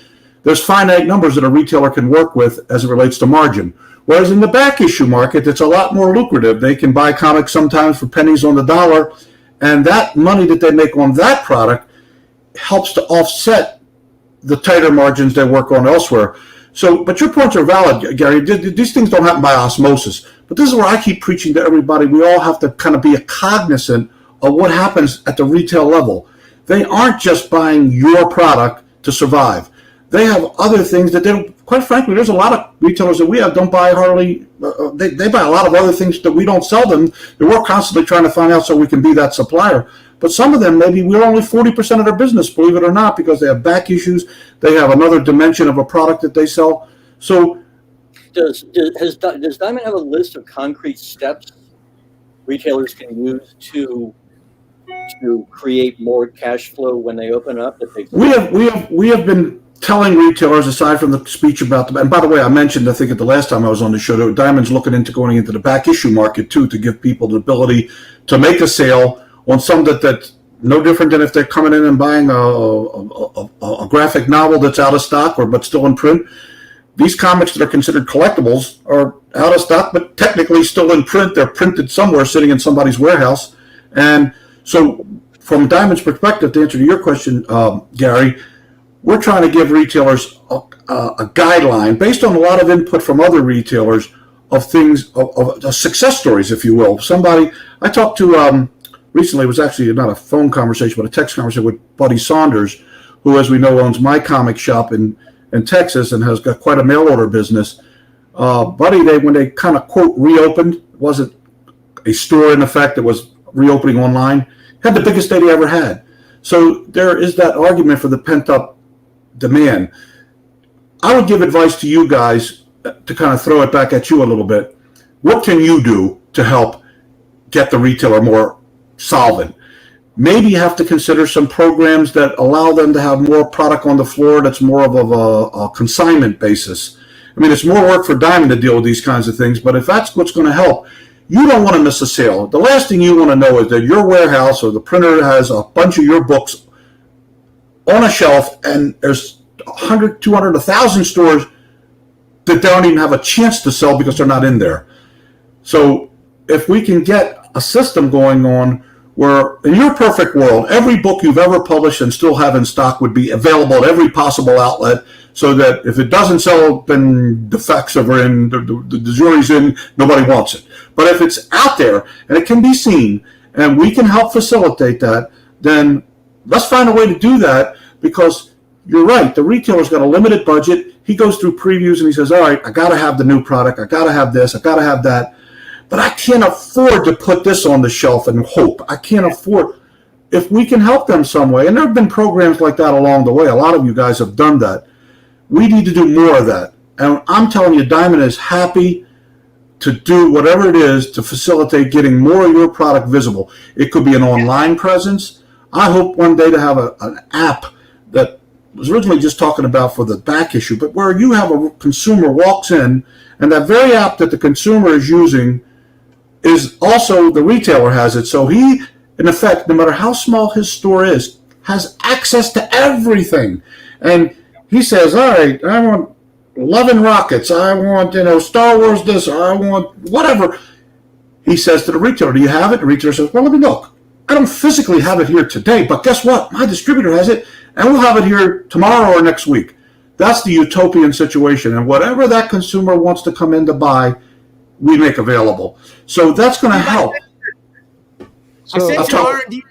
There's finite numbers that a retailer can work with as it relates to margin. Whereas in the back issue market, it's a lot more lucrative. They can buy comics sometimes for pennies on the dollar, and that money that they make on that product helps to offset the tighter margins they work on elsewhere. So, but your points are valid, Gary. These things don't happen by osmosis. But this is where I keep preaching to everybody. We all have to kind of be cognizant of what happens at the retail level. They aren't just buying your product to survive. They have other things that they don't. Quite frankly, there's a lot of retailers that we have don't buy hardly. They buy a lot of other things that we don't sell them. That we're constantly trying to find out so we can be that supplier. But some of them, maybe we're only 40% of their business, believe it or not, because they have back issues. They have another dimension of a product that they sell. So, does Diamond have a list of concrete steps retailers can use to create more cash flow when they open up? We have been telling retailers, aside from the speech about them, and by the way, I mentioned, I think at the last time I was on the show, that Diamond's looking into going into the back issue market too, to give people the ability to make a sale on some that's no different than if they're coming in and buying a graphic novel that's out of stock but still in print. These comics that are considered collectibles are out of stock, but technically still in print. They're printed somewhere, sitting in somebody's warehouse. And so, from Diamond's perspective, to answer to your question, Gary, we're trying to give retailers a guideline based on a lot of input from other retailers of things, of success stories, if you will. Somebody I talked to recently, was actually not a phone conversation, but a text conversation with Buddy Saunders, who, as we know, owns My Comic Shop in Texas and has got quite a mail order business. Buddy, when they kind of, quote, reopened, it wasn't a store in effect, it was reopening online, had the biggest day they ever had. So there is that argument for the pent-up demand. I would give advice to you guys to kind of throw it back at you a little bit. What can you do to help get the retailer more solvent? Maybe you have to consider some programs that allow them to have more product on the floor that's more of a consignment basis. I mean, it's more work for Diamond to deal with these kinds of things, but if that's what's going to help, you don't want to miss a sale. The last thing you want to know is that your warehouse or the printer has a bunch of your books on a shelf, and there's 100, 200, 1,000 stores that don't even have a chance to sell because they're not in there. So if we can get a system going on where, in your perfect world, every book you've ever published and still have in stock would be available at every possible outlet, so that if it doesn't sell, then the facts are in, the jury's in, nobody wants it. But if it's out there and it can be seen, and we can help facilitate that, then let's find a way to do that, because you're right, the retailer's got a limited budget. He goes through previews and he says, all right, I got to have the new product, I got to have this, I got to have that. But I can't afford to put this on the shelf and hope. I can't afford. If we can help them some way, and there have been programs like that along the way, a lot of you guys have done that. We need to do more of that. And I'm telling you, Diamond is happy to do whatever it is to facilitate getting more of your product visible. It could be an online presence. I hope one day to have an app that was originally just talking about for the back issue, but where you have a consumer walks in, and that very app that the consumer is using is also, the retailer has it. So he, in effect, no matter how small his store is, has access to everything. And he says, all right, I want Love and Rockets, I want, Star Wars this, or I want whatever. He says to the retailer, do you have it? The retailer says, well, let me look. I don't physically have it here today, but guess what? My distributor has it, and we'll have it here tomorrow or next week. That's the utopian situation. And whatever that consumer wants to come in to buy, we make available. So that's going to help. I said to R&D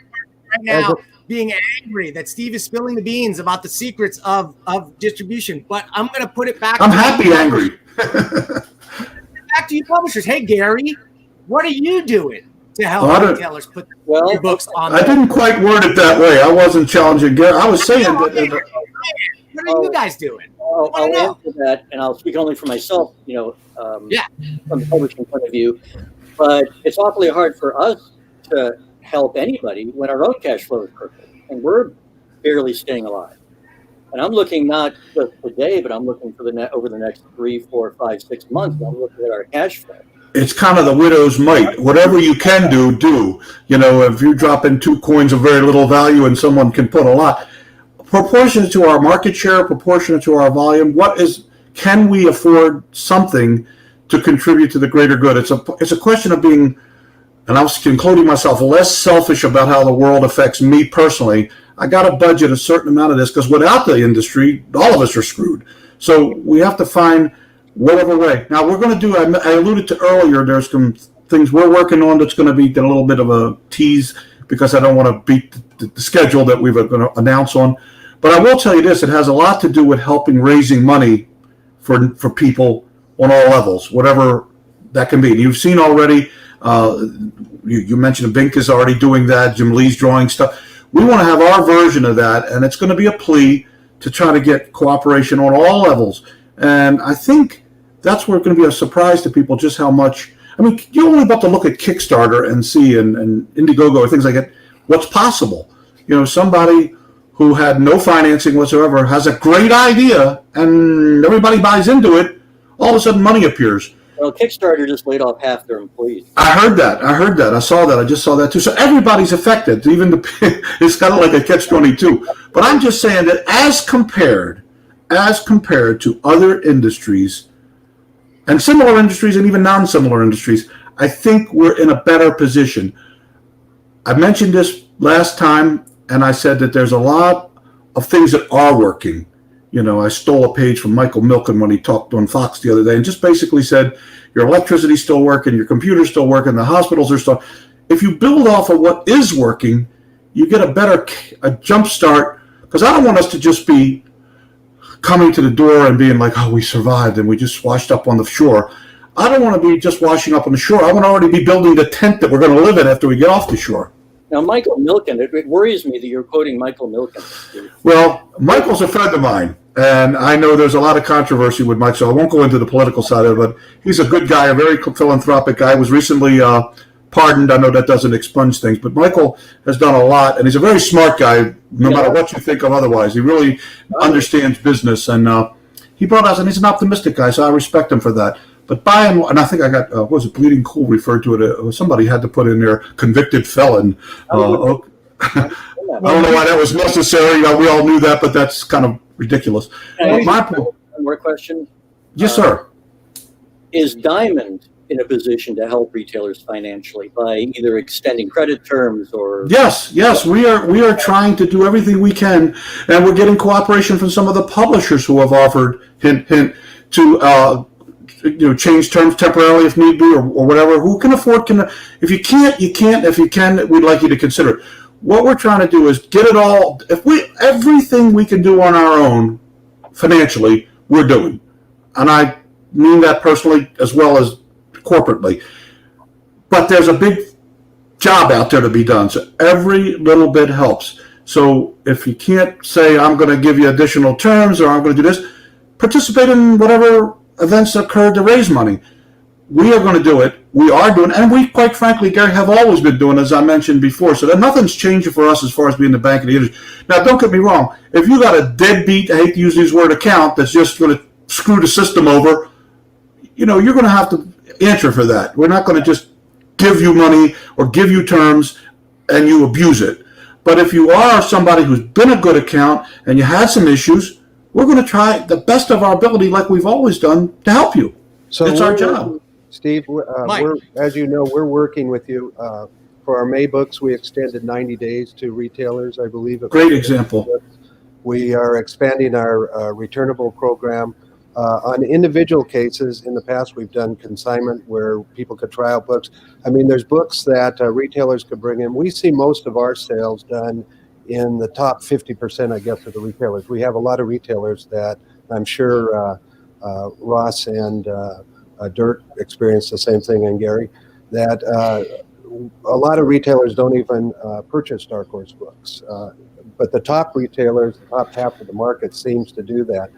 right now, being angry that Steve is spilling the beans about the secrets of distribution, but I'm going to put it back. I'm happy angry. Back to you publishers. Hey, Gary, what are you doing to help retailers put their books on? I didn't quite word it that way. I wasn't challenging Gary. I was saying that. What are you guys doing? I'll answer that, and I'll speak only for myself, from the publishing point of view. But it's awfully hard for us to help anybody when our own cash flow is perfect, and we're barely staying alive. And I'm looking not just today, but I'm looking for over the next 3, 4, 5, 6 months. I'm looking at our cash flow. it's kind of the widow's mite. Whatever you can do, do. You know, if you drop in 2 coins of very little value and someone can put a lot, proportionate to our market share, proportionate to our volume, can we afford something to contribute to the greater good? It's a question of being, and I was including myself, less selfish about how the world affects me personally. I got to budget a certain amount of this because without the industry, all of us are screwed. So we have to find whatever way. Now we're going to do, I alluded to earlier, there's some things we're working on that's going to be a little bit of a tease because I don't want to beat the schedule that we're going to announce on. But I will tell you this, it has a lot to do with helping raising money for people on all levels, whatever that can be. And you've seen already, you mentioned Bink is already doing that, Jim Lee's drawing stuff. We want to have our version of that, and it's going to be a plea to try to get cooperation on all levels. And I think that's where it's going to be a surprise to people just how much. I mean, you're only about to look at Kickstarter and see, and Indiegogo and things like that, what's possible. You know, somebody who had no financing whatsoever has a great idea, and everybody buys into it. All of a sudden, money appears. Well, Kickstarter just laid off half their employees. I heard that. I saw that. I just saw that too. So everybody's affected. Even it's kind of like a catch-22. But I'm just saying that as compared to other industries, and similar industries, and even non-similar industries, I think we're in a better position. I mentioned this last time, and I said that there's a lot of things that are working. You know, I stole a page from Michael Milken when he talked on Fox the other day and just basically said, your electricity's still working, your computer's still working, the hospitals are still. If you build off of what is working, you get a jump start, because I don't want us to just be coming to the door and being like, oh, we survived and we just washed up on the shore. I don't want to be just washing up on the shore. I want to already be building the tent that we're going to live in after we get off the shore. Now, Michael Milken, it worries me that you're quoting Michael Milken. Well, Michael's a friend of mine, and I know there's a lot of controversy with Mike, so I won't go into the political side of it, but he's a good guy, a very philanthropic guy, was recently pardoned. I know that doesn't expunge things, but Michael has done a lot, and he's a very smart guy, no matter what you think of otherwise. He really understands business, and he brought us, and he's an optimistic guy, so I respect him for that. But and I think I got, what was it, Bleeding Cool referred to it. Somebody had to put in there convicted felon. I don't know why that was necessary. We all knew that, but that's kind of ridiculous. One more question. Yes, sir. Is Diamond in a position to help retailers financially by either extending credit terms or? Yes, we are trying to do everything we can, and we're getting cooperation from some of the publishers who have offered hint to change terms temporarily if need be, or whatever. Who can afford can. If you can't, you can't. If you can, we'd like you to consider it. What we're trying to do is get it all. Everything we can do on our own financially, we're doing, and I mean that personally as well as corporately. But there's a big job out there to be done, so every little bit helps. So if you can't say, I'm going to give you additional terms or I'm going to do this, participate in whatever events occur to raise money. We are going to do it. We are doing it. And we, quite frankly, Gary, have always been doing it, as I mentioned before. So that nothing's changing for us as far as being the bank of the industry. Now, don't get me wrong. If you got a deadbeat, I hate to use this word, account that's just going to screw the system over, you're going to have to answer for that. We're not going to just give you money or give you terms and you abuse it. But if you are somebody who's been a good account and you had some issues, we're going to try the best of our ability, like we've always done, to help you. So it's our job. Steve, as you know, we're working with you. For our May books, we extended 90 days to retailers, I believe. Great example. We are expanding our returnable program. On individual cases, in the past, we've done consignment where people could try out books. I mean, there's books that retailers could bring in. We see most of our sales done in the top 50%, I guess, of the retailers. We have a lot of retailers that I'm sure Ross and Dirk experienced the same thing, and Gary, that a lot of retailers don't even purchase Dark Horse books. But the top retailers, the top half of the market seems to do that.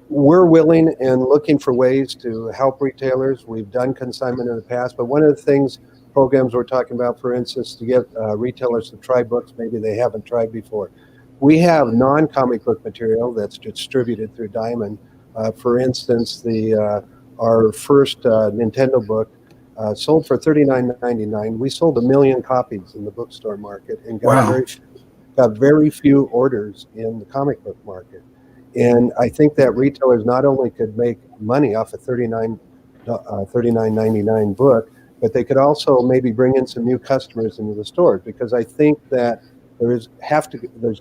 We're willing and looking for ways to help retailers. We've done consignment in the past, but one of the things, programs we're talking about, for instance, to get retailers to try books maybe they haven't tried before. We have non-comic book material that's distributed through Diamond. For instance, the our first Nintendo book sold for $39.99. We sold 1 million copies in the bookstore market and got very few orders in the comic book market. And I think that retailers not only could make money off a $39.99 book, but they could also maybe bring in some new customers into the store, because I think that there's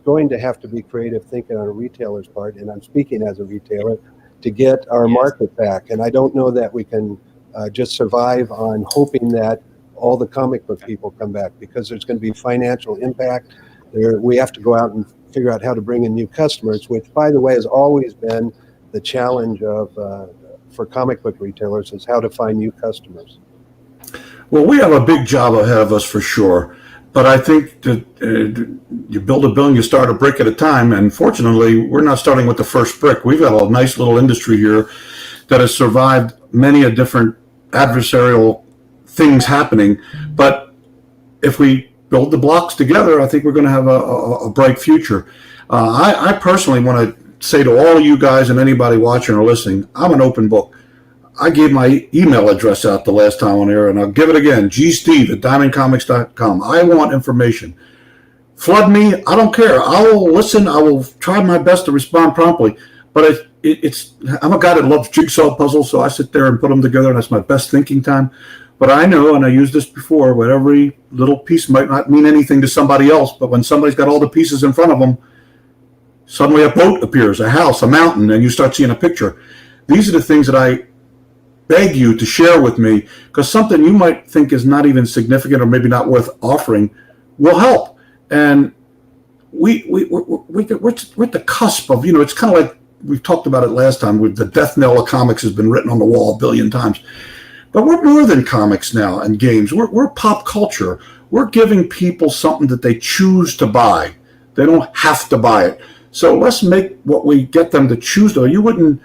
going to have to be creative thinking on a retailer's part, and I'm speaking as a retailer, to get our market back. And I don't know that we can just survive on hoping that all the comic book people come back, because there's going to be financial impact. We have to go out and figure out how to bring in new customers, which, by the way, has always been the challenge for comic book retailers, is how to find new customers. Well, we have a big job ahead of us for sure. But I think that you build a building, you start a brick at a time. And fortunately, we're not starting with the first brick. We've got a nice little industry here that has survived many a different adversarial things happening. But if we build the blocks together, I think we're going to have a bright future. I personally want to say to all of you guys and anybody watching or listening, I'm an open book. I gave my email address out the last time on air, and I'll give it again, gsteve@diamondcomics.com. I want information. Flood me. I don't care. I will listen. I will try my best to respond promptly. But I'm a guy that loves jigsaw puzzles, so I sit there and put them together, and that's my best thinking time. But I know, and I used this before, but every little piece might not mean anything to somebody else, but when somebody's got all the pieces in front of them, suddenly a boat appears, a house, a mountain, and you start seeing a picture. These are the things that I beg you to share with me, because something you might think is not even significant or maybe not worth offering will help. And we're at the cusp of, it's kind of like we've talked about it last time, with the death knell of comics has been written on the wall a billion times. But we're more than comics now and games. We're pop culture. We're giving people something that they choose to buy. They don't have to buy it. So let's make what we get them to choose to. You wouldn't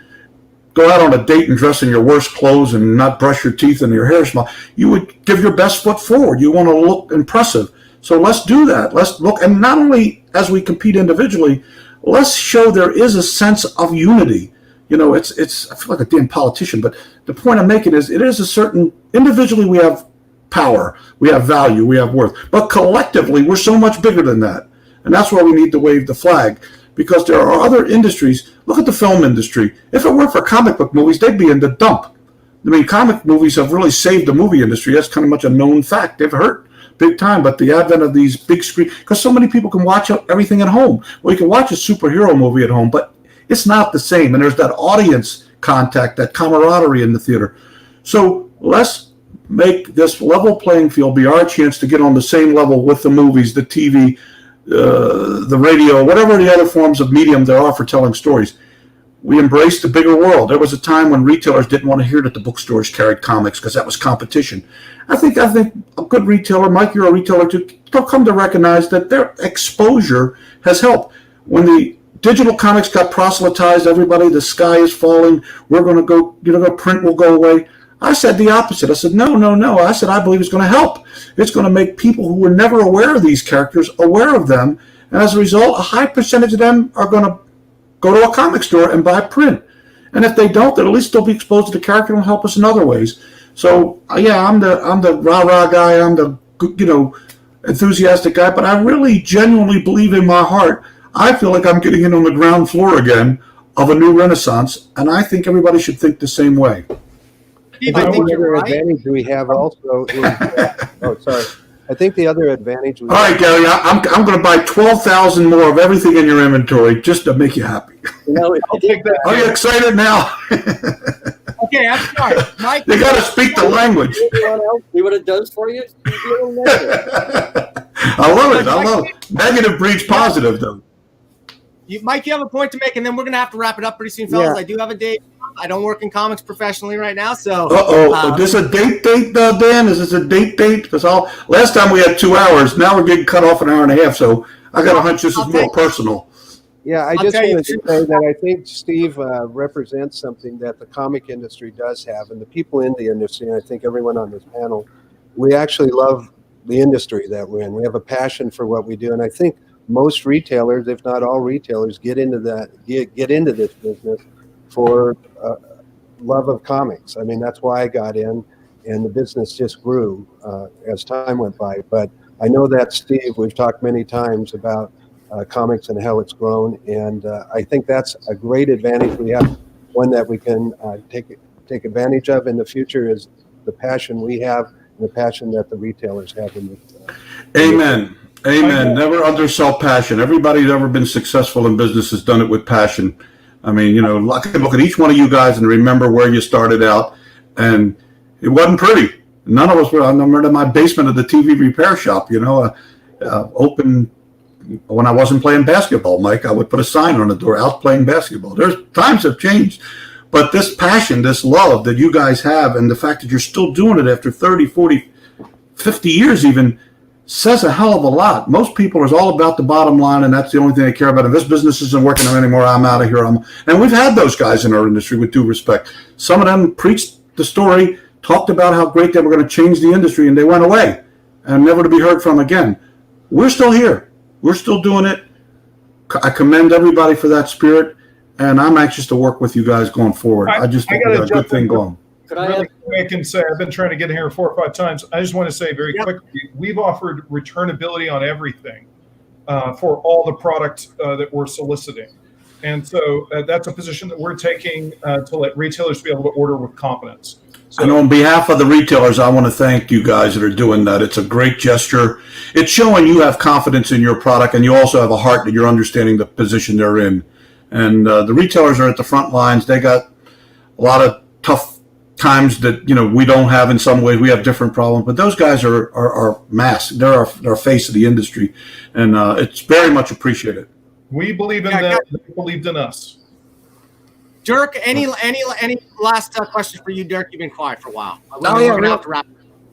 go out on a date and dress in your worst clothes and not brush your teeth and your hair smell. You would give your best foot forward. You want to look impressive. So let's do that. Let's look, and not only as we compete individually, let's show there is a sense of unity. It's I feel like a damn politician, but the point I'm making is it is a certain, individually we have power, we have value, we have worth, but collectively we're so much bigger than that. And that's why we need to wave the flag. Because there are other industries. Look at the film industry. If it weren't for comic book movies, they'd be in the dump. I mean, comic movies have really saved the movie industry. That's kind of much a known fact. They've hurt big time. But the advent of these big screen, because so many people can watch everything at home. Well, you can watch a superhero movie at home, but it's not the same. And there's that audience contact, that camaraderie in the theater. So let's make this level playing field be our chance to get on the same level with the movies, the TV, the radio, whatever the other forms of medium there are for telling stories. We embraced the bigger world. There was a time when retailers didn't want to hear that the bookstores carried comics because that was competition. I think a good retailer, Mike, you're a retailer too, they'll come to recognize that their exposure has helped. When the digital comics got proselytized, everybody, the sky is falling, we're going to go, print will go away. I said the opposite. I said, no. I said, I believe it's going to help. It's going to make people who were never aware of these characters aware of them. And as a result, a high percentage of them are going to go to a comic store and buy print. And if they don't, then at least they'll be exposed to the character and will help us in other ways. So, yeah, I'm the rah-rah guy. I'm the, enthusiastic guy. But I really genuinely believe in my heart, I feel like I'm getting in on the ground floor again of a new renaissance. And I think everybody should think the same way. I think the other advantage we have also is, I think the other advantage we All right, Gary, I'm going to buy 12,000 more of everything in your inventory just to make you happy. I'll take that. Are you excited now? Okay, I'm sorry. Mike, You got to speak the language. See what it does for you? I love it. Negative breeds positive, though. Mike, you have a point to make, and then we're going to have to wrap it up pretty soon, fellas. Yeah. I do have a date. I don't work in comics professionally right now, so. Is this a date, Dan? Is this a date? Because last time we had 2 hours. Now we're getting cut off an hour and a half, so I got a hunch this is more personal. Yeah, I just wanted to say that I think Steve represents something that the comic industry does have, and the people in the industry, and I think everyone on this panel, we actually love the industry that we're in. We have a passion for what we do, and I think most retailers, if not all retailers, get into this business for love of comics. I mean, that's why I got in, and the business just grew as time went by. But I know that, Steve, we've talked many times about comics and how it's grown, and I think that's a great advantage we have, one that we can take advantage of in the future, is the passion we have and the passion that the retailers have in the Amen. Amen. Never undersell passion. Everybody who's ever been successful in business has done it with passion. I mean, you know, I can look at each one of you guys and remember where you started out, and it wasn't pretty. None of us were. I remember in my basement of the TV repair shop, you know, open when I wasn't playing basketball, Mike, I would put a sign on the door, out playing basketball. There's times have changed, but this passion, this love that you guys have, and the fact that you're still doing it after 30, 40, 50 years even, says a hell of a lot. Most people are all about the bottom line, and that's the only thing they care about. If this business isn't working anymore, I'm out of here. And we've had those guys in our industry, with due respect. Some of them preached the story, talked about how great they were going to change the industry, and they went away and never to be heard from again. We're still here. We're still doing it. I commend everybody for that spirit, and I'm anxious to work with you guys going forward. I just think we got a good thing going. Really quick and say, I've been trying to get here 4 or 5 times. I just want to say very quickly, we've offered returnability on everything for all the product that we're soliciting. And so that's a position that we're taking to let retailers be able to order with confidence. So, and on behalf of the retailers, I want to thank you guys that are doing that. It's a great gesture. It's showing you have confidence in your product, and you also have a heart that you're understanding the position they're in. And the retailers are at the front lines. They got a lot of tough times that, you know, we don't have in some ways. We have different problems, but those guys are mass. They're our face of the industry, and it's very much appreciated. we believe in them. They believed in us. Dirk, any last questions for you, Dirk? You've been quiet for a while.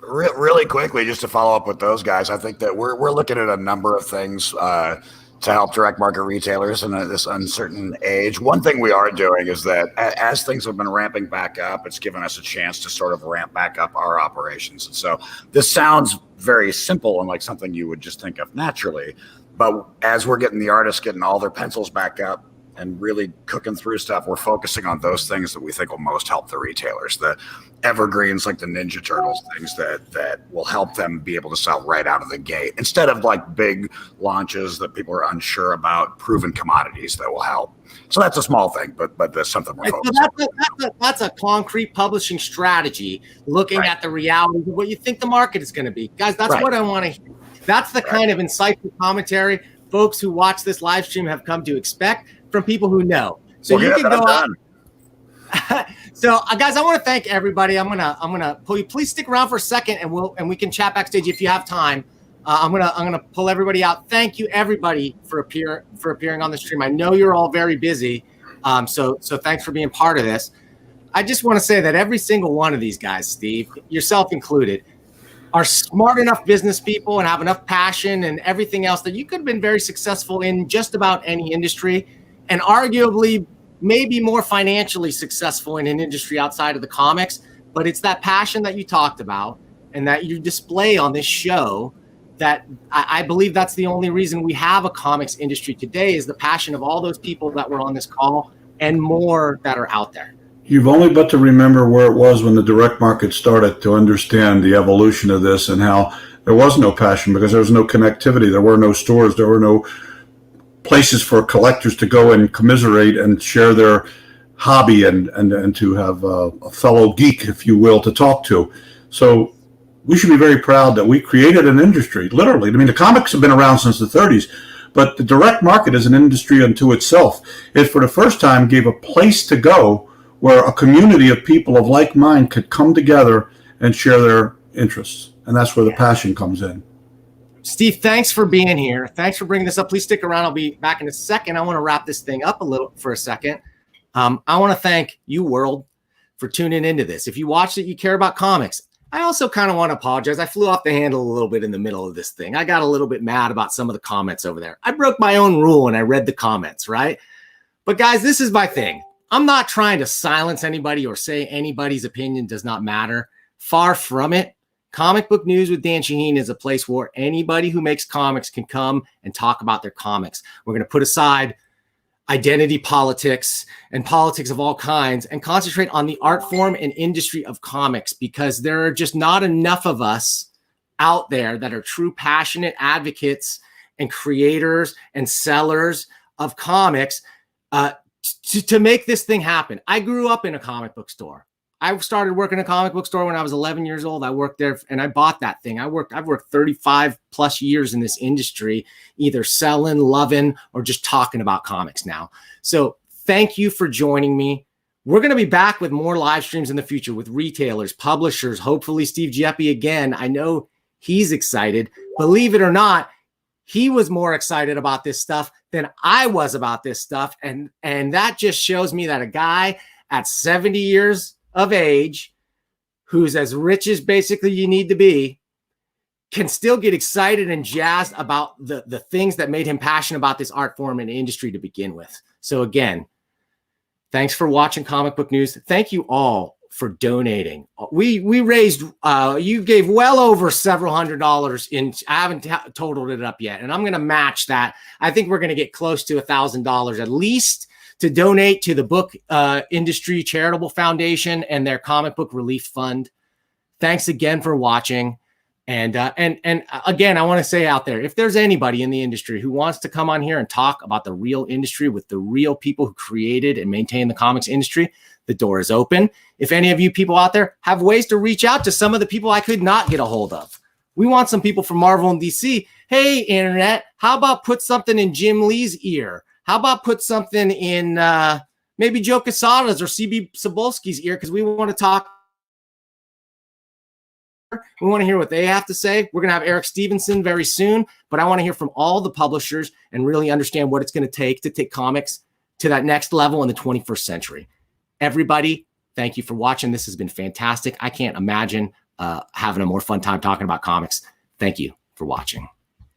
Really quickly, just to follow up with those guys, I think that we're looking at a number of things to help direct market retailers in this uncertain age. One thing we are doing is that as things have been ramping back up, it's given us a chance to sort of ramp back up our operations. And so this sounds very simple and like something you would just think of naturally, but as we're getting the artists getting all their pencils back up and really cooking through stuff, we're focusing on those things that we think will most help the retailers, the evergreens like the Ninja Turtles, things that will help them be able to sell right out of the gate, instead of like big launches that people are unsure about, proven commodities that will help. So that's a small thing, but that's something we're focusing on. That's a concrete publishing strategy, looking at the reality of what you think the market is going to be. Guys, that's what I want to hear. That's the kind of insightful commentary folks who watch this live stream have come to expect from people who know. So you can go out. So guys, I want to thank everybody. I'm gonna pull you. Please stick around for a second, and we can chat backstage if you have time. I'm gonna pull everybody out. Thank you everybody for appearing on the stream. I know you're all very busy, so thanks for being part of this. I just want to say that every single one of these guys, Steve, yourself included, are smart enough business people and have enough passion and everything else that you could have been very successful in just about any industry, and arguably maybe more financially successful in an industry outside of the comics. But it's that passion that you talked about and that you display on this show that I believe that's the only reason we have a comics industry today, is the passion of all those people that were on this call and more that are out there. You've only but to remember where it was when the direct market started to understand the evolution of this, and how there was no passion because there was no connectivity. There were no stores. There were no places for collectors to go and commiserate and share their hobby and to have a fellow geek, if you will, to talk to. So we should be very proud that we created an industry, literally. I mean, the comics have been around since the 30s, but the direct market is an industry unto itself. It, for the first time, gave a place to go where a community of people of like mind could come together and share their interests. And that's where the passion comes in. Steve, thanks for being here. Thanks for bringing this up. Please stick around. I'll be back in a second. I want to wrap this thing up a little for a second. I want to thank you, world, for tuning into this. If you watched it, you care about comics. I also kind of want to apologize. I flew off the handle a little bit in the middle of this thing. I got a little bit mad about some of the comments over there. I broke my own rule and I read the comments, right? But guys, this is my thing. I'm not trying to silence anybody or say anybody's opinion does not matter. Far from it. Comic Book News with Dan Shaheen is a place where anybody who makes comics can come and talk about their comics. We're going to put aside identity politics and politics of all kinds, and concentrate on the art form and industry of comics, because there are just not enough of us out there that are true passionate advocates and creators and sellers of comics to make this thing happen. I grew up in a comic book store. I started working in a comic book store when I was 11 years old. I worked there and I bought that thing. I've worked 35 plus years in this industry, either selling, loving, or just talking about comics now. So thank you for joining me. We're going to be back with more live streams in the future with retailers, publishers, hopefully Steve Geppi again. I know he's excited. Believe it or not, he was more excited about this stuff than I was about this stuff. And that just shows me that a guy at 70 years of age, who's as rich as basically you need to be, can still get excited and jazzed about the things that made him passionate about this art form and industry to begin with. So again, thanks for watching Comic Book News. Thank you all for donating. We raised, you gave well over several $100s in, I haven't totaled it up yet, and I'm going to match that. I think we're going to get close to $1,000 at least to donate to the Book Industry Charitable Foundation and their Comic Book Relief Fund. Thanks again for watching. And again, I want to say out there, if there's anybody in the industry who wants to come on here and talk about the real industry with the real people who created and maintain the comics industry, the door is open. If any of you people out there have ways to reach out to some of the people I could not get a hold of, we want some people from Marvel and DC. Hey, internet, how about put something in Jim Lee's ear? How about put something in maybe Joe Quesada's or CB Cebulski's ear? Because we want to talk. We want to hear what they have to say. We're going to have Eric Stevenson very soon, but I want to hear from all the publishers and really understand what it's going to take comics to that next level in the 21st century. Everybody, thank you for watching. This has been fantastic. I can't imagine having a more fun time talking about comics. Thank you for watching.